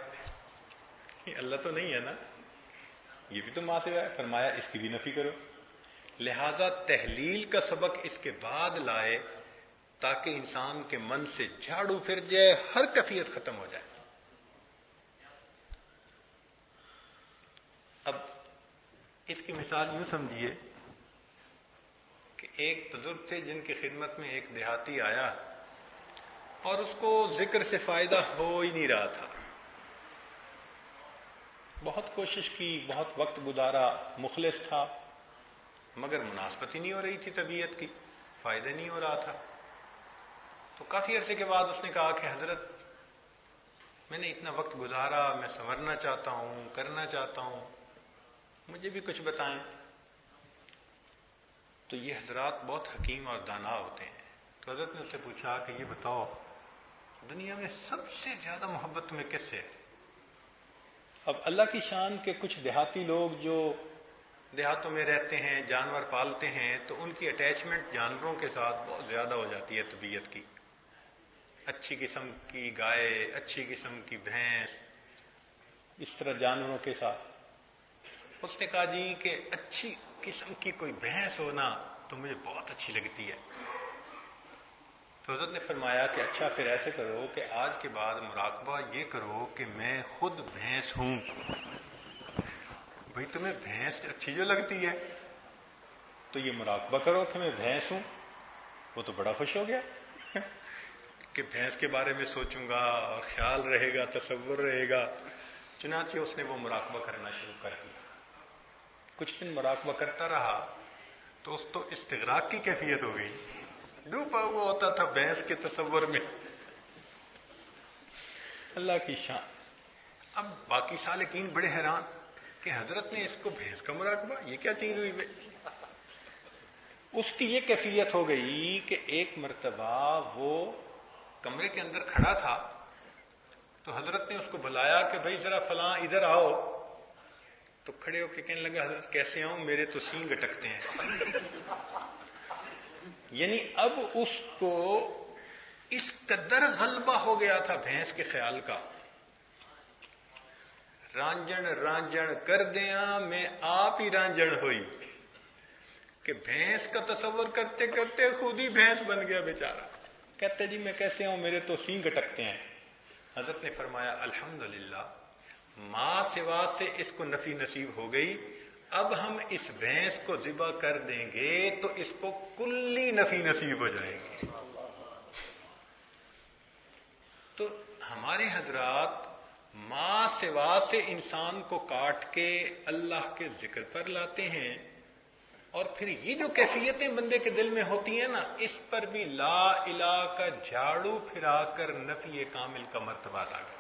اللہ تو نہیں ہے نا، یہ بھی تو ما سوا ہے. فرمایا اس کی بھی نفی کرو. لہذا تحلیل کا سبق اس کے بعد لائے تاکہ انسان کے من سے جھاڑو پھر جائے، ہر کیفیت ختم ہو جائے. اب اس کی مثال یوں سمجھیے کہ ایک بزرگ تھے جن کی خدمت میں ایک دیہاتی آیا اور اس کو ذکر سے فائدہ ہو ہی نہیں رہا تھا. بہت کوشش کی، بہت وقت گزارا، مخلص تھا، مگر مناسبت ہی نہیں ہو رہی تھی طبیعت کی، فائدہ نہیں ہو رہا تھا. تو کافی عرصے کے بعد اس نے کہا کہ حضرت میں نے اتنا وقت گزارا، میں سنورنا چاہتا ہوں، کرنا چاہتا ہوں، مجھے بھی کچھ بتائیں. تو یہ حضرات بہت حکیم اور دانا ہوتے ہیں. تو حضرت نے اس سے پوچھا کہ یہ بتاؤ دنیا میں سب سے زیادہ محبت تمہیں کس سے ہے؟ اب اللہ کی شان کے کچھ دیہاتی لوگ جو دیہاتوں میں رہتے ہیں، جانور پالتے ہیں، تو ان کی اٹیچمنٹ جانوروں کے ساتھ بہت زیادہ ہو جاتی ہے طبیعت کی. اچھی قسم کی گائے، اچھی قسم کی بھینس، اس طرح جانوروں کے ساتھ. اس نے کہا جی کہ اچھی قسم کی کوئی بھینس ہونا تو مجھے بہت اچھی لگتی ہے. تو حضرت نے فرمایا کہ اچھا پھر ایسے کرو کہ آج کے بعد مراقبہ یہ کرو کہ میں خود بھینس ہوں. بھئی تمہیں بھینس اچھی جو لگتی ہے تو یہ مراقبہ کرو کہ میں بھینس ہوں. وہ تو بڑا خوش ہو گیا کہ بھینس کے بارے میں سوچوں گا اور خیال رہے گا، تصور رہے گا. چنانچہ اس نے وہ مراقبہ کرنا شروع کر دیا. کچھ دن مراقبہ کرتا رہا تو اس تو استغراق کی کیفیت ہو گئی، ڈوبا ہوا ہوتا تھا بھینس کے تصور میں. اللہ کی شان. اب باقی سالکین بڑے حیران کہ حضرت نے اس کو بھینس کا مراقبہ، یہ کیا چیز ہوئی بھائی. اس کی یہ کیفیت ہو گئی کہ ایک مرتبہ وہ کمرے کے اندر کھڑا تھا تو حضرت نے اس کو بلایا کہ بھائی ذرا فلاں ادھر آؤ. تو کھڑے ہو کے کہنے لگا حضرت کیسے آؤں، میرے تو سینگ اٹکتے ہیں. یعنی اب اس کو اس قدر غلبہ ہو گیا تھا بھینس کے خیال کا. رانجن رانجن کر دیاں میں آپ ہی رانجن ہوئی، کہ بھینس کا تصور کرتے کرتے خود ہی بھینس بن گیا بیچارہ. کہتے جی میں کیسے آؤں، میرے تو سینگ اٹکتے ہیں. حضرت نے فرمایا الحمدللہ، ماں سوا سے اس کو نفی نصیب ہو گئی. اب ہم اس بھینس کو ذبح کر دیں گے تو اس کو کلی نفی نصیب ہو جائے گی. تو ہمارے حضرات ماں سوا سے انسان کو کاٹ کے اللہ کے ذکر پر لاتے ہیں، اور پھر یہ جو کیفیتیں بندے کے دل میں ہوتی ہیں نا، اس پر بھی لا الہ کا جھاڑو پھرا کر نفی کامل کا مرتبہ ادا کر.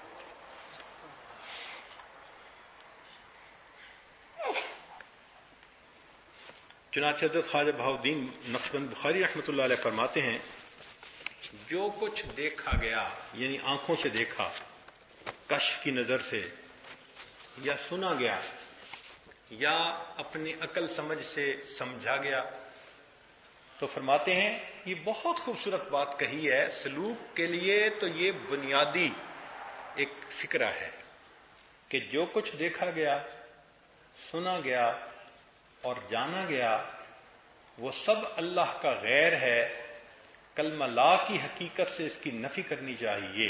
چنانچہ حضرت خواجہ بہاؤالدین نقشبند بخاری رحمۃ اللہ علیہ فرماتے ہیں جو کچھ دیکھا گیا، یعنی آنکھوں سے دیکھا، کشف کی نظر سے، یا سنا گیا، یا اپنی عقل سمجھ سے سمجھا گیا، تو فرماتے ہیں یہ بہت خوبصورت بات کہی ہے. سلوک کے لیے تو یہ بنیادی ایک فکرہ ہے کہ جو کچھ دیکھا گیا، سنا گیا اور جانا گیا وہ سب اللہ کا غیر ہے. کلمہ لا کی حقیقت سے اس کی نفی کرنی چاہیے.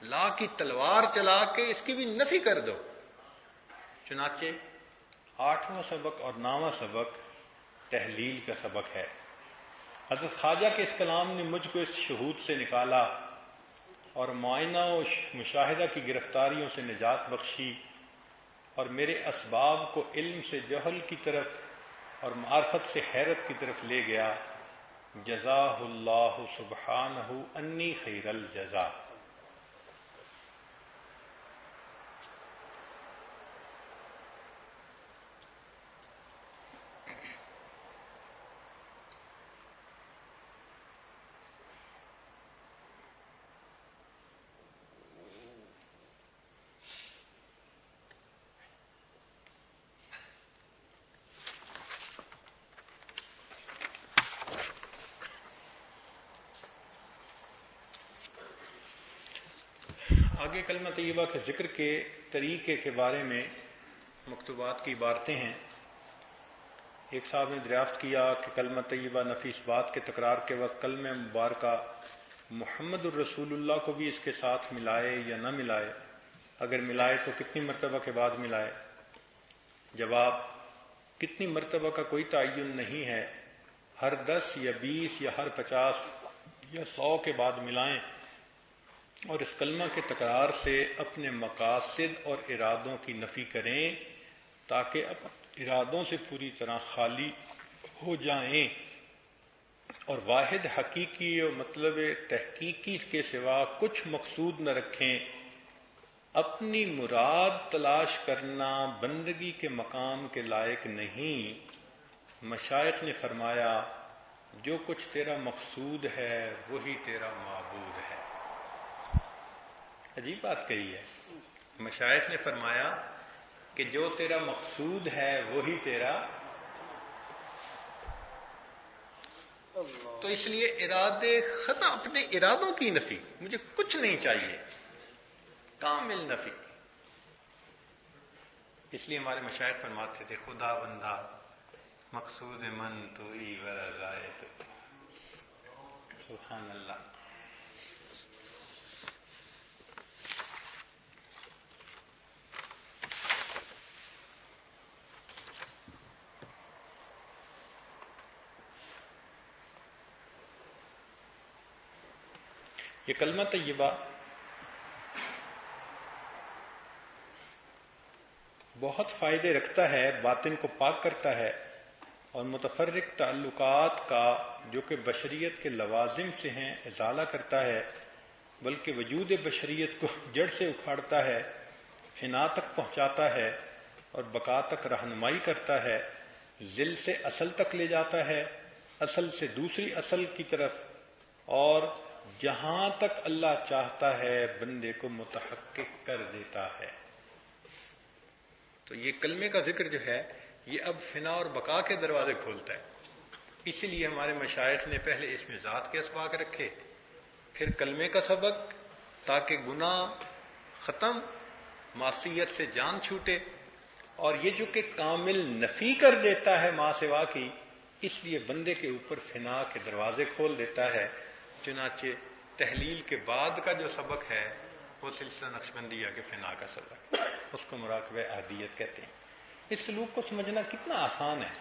لا کی تلوار چلا کے اس کی بھی نفی کر دو. چنانچہ 8واں سبق اور 9واں سبق تحلیل کا سبق ہے. حضرت خواجہ کے اس کلام نے مجھ کو اس شہود سے نکالا اور معائنہ و مشاہدہ کی گرفتاریوں سے نجات بخشی، اور میرے اسباب کو علم سے جہل کی طرف اور معرفت سے حیرت کی طرف لے گیا. جزاہ اللہ سبحانہ انی خیر الجزا. آگے کلمہ طیبہ کے ذکر کے طریقے کے بارے میں مکتوبات کی عبارتیں ہیں. ایک صاحب نے دریافت کیا کہ کلمہ طیبہ نفی اس بات کے تکرار کے وقت کلمہ مبارکہ محمد الرسول اللہ کو بھی اس کے ساتھ ملائے یا نہ ملائے، اگر ملائے تو کتنی مرتبہ کے بعد ملائے. جواب: کتنی مرتبہ کا کوئی تعین نہیں ہے، ہر 10 یا 20 یا ہر 50 یا 100 کے بعد ملائیں، اور اس کلمہ کے تکرار سے اپنے مقاصد اور ارادوں کی نفی کریں تاکہ ارادوں سے پوری طرح خالی ہو جائیں، اور واحد حقیقی و مطلب تحقیقی کے سوا کچھ مقصود نہ رکھیں. اپنی مراد تلاش کرنا بندگی کے مقام کے لائق نہیں. مشائخ نے فرمایا جو کچھ تیرا مقصود ہے وہی تیرا معبود ہے. عجیب بات کہی ہے. مشائخ نے فرمایا کہ جو تیرا مقصود ہے وہی تیرا، تو اس لیے ارادے خطا، اپنے ارادوں کی نفی، مجھے کچھ نہیں چاہیے، کامل نفی. اس لیے ہمارے مشائخ فرماتے تھے خدا بندہ مقصود من تو ہی ورضائے تو. سبحان اللہ. یہ کلمہ طیبہ بہت فائدے رکھتا ہے، باطن کو پاک کرتا ہے اور متفرق تعلقات کا جو کہ بشریت کے لوازم سے ہیں ازالہ کرتا ہے، بلکہ وجود بشریت کو جڑ سے اکھاڑتا ہے، فنا تک پہنچاتا ہے اور بقا تک رہنمائی کرتا ہے، ذل سے اصل تک لے جاتا ہے، اصل سے دوسری اصل کی طرف، اور جہاں تک اللہ چاہتا ہے بندے کو متحقق کر دیتا ہے۔ تو یہ کلمے کا ذکر جو ہے یہ اب فنا اور بقا کے دروازے کھولتا ہے۔ اسی لیے ہمارے مشائخ نے پہلے اس میں ذات کے اسباق رکھے، پھر کلمے کا سبق، تاکہ گناہ ختم، معصیت سے جان چھوٹے، اور یہ جو کہ کامل نفی کر دیتا ہے ما سوا کی، اس لیے بندے کے اوپر فنا کے دروازے کھول دیتا ہے۔ چنانچہ تحلیل کے بعد کا جو سبق ہے وہ سلسلہ نقشبندیہ کے فنا کا سبق، اس کو مراقبہ احدیت کہتے ہیں۔ اس سلوک کو سمجھنا کتنا آسان ہے،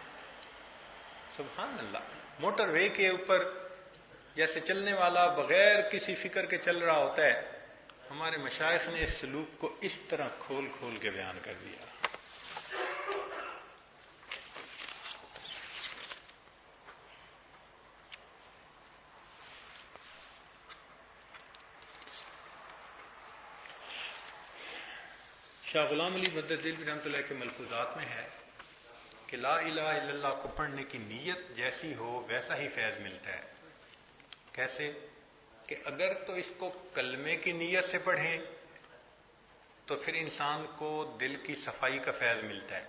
سبحان اللہ۔ موٹر وے کے اوپر جیسے چلنے والا بغیر کسی فکر کے چل رہا ہوتا ہے، ہمارے مشائخ نے اس سلوک کو اس طرح کھول کھول کے بیان کر دیا۔ شاہ غلام علی مدد رحمۃ اللہ کے ملفوظات میں ہے کہ لا الہ الا اللہ کو پڑھنے کی نیت جیسی ہو ویسا ہی فیض ملتا ہے۔ کیسے؟ کہ اگر تو اس کو کلمے کی نیت سے پڑھیں تو پھر انسان کو دل کی صفائی کا فیض ملتا ہے،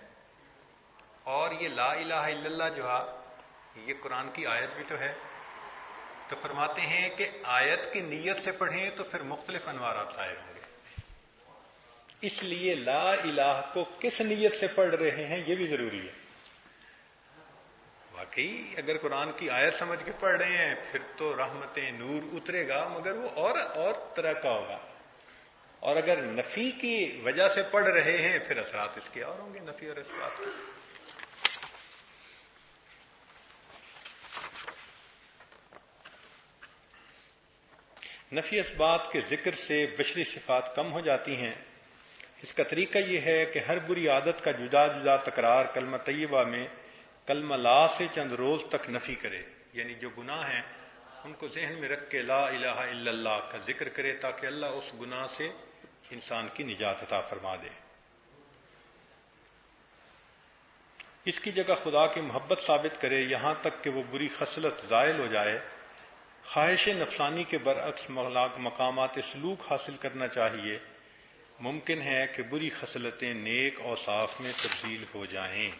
اور یہ لا الہ الا اللہ جو ہے یہ قرآن کی آیت بھی تو ہے، تو فرماتے ہیں کہ آیت کی نیت سے پڑھیں تو پھر مختلف انوارات ظاہر ہوں گے۔ اس لیے لا الہ کو کس نیت سے پڑھ رہے ہیں یہ بھی ضروری ہے۔ واقعی اگر قرآن کی آیت سمجھ کے پڑھ رہے ہیں پھر تو رحمتیں نور اترے گا، مگر وہ اور طرح کا ہوگا، اور اگر نفی کی وجہ سے پڑھ رہے ہیں پھر اثرات اس کے اور ہوں گے، نفی اور اثبات کے۔ نفی اثبات کے ذکر سے بشری صفات کم ہو جاتی ہیں۔ اس کا طریقہ یہ ہے کہ ہر بری عادت کا جدا جدا تکرار کلمہ طیبہ میں کلمہ لا سے چند روز تک نفی کرے، یعنی جو گناہ ہیں ان کو ذہن میں رکھ کے لا الہ الا اللہ کا ذکر کرے، تاکہ اللہ اس گناہ سے انسان کی نجات عطا فرما دے۔ اس کی جگہ خدا کی محبت ثابت کرے یہاں تک کہ وہ بری خصلت زائل ہو جائے۔ خواہش نفسانی کے برعکس مقامات سلوک حاصل کرنا چاہیے۔ ممکن ہے کہ بری خصلتیں نیک اوصاف میں تبدیل ہو جائیں۔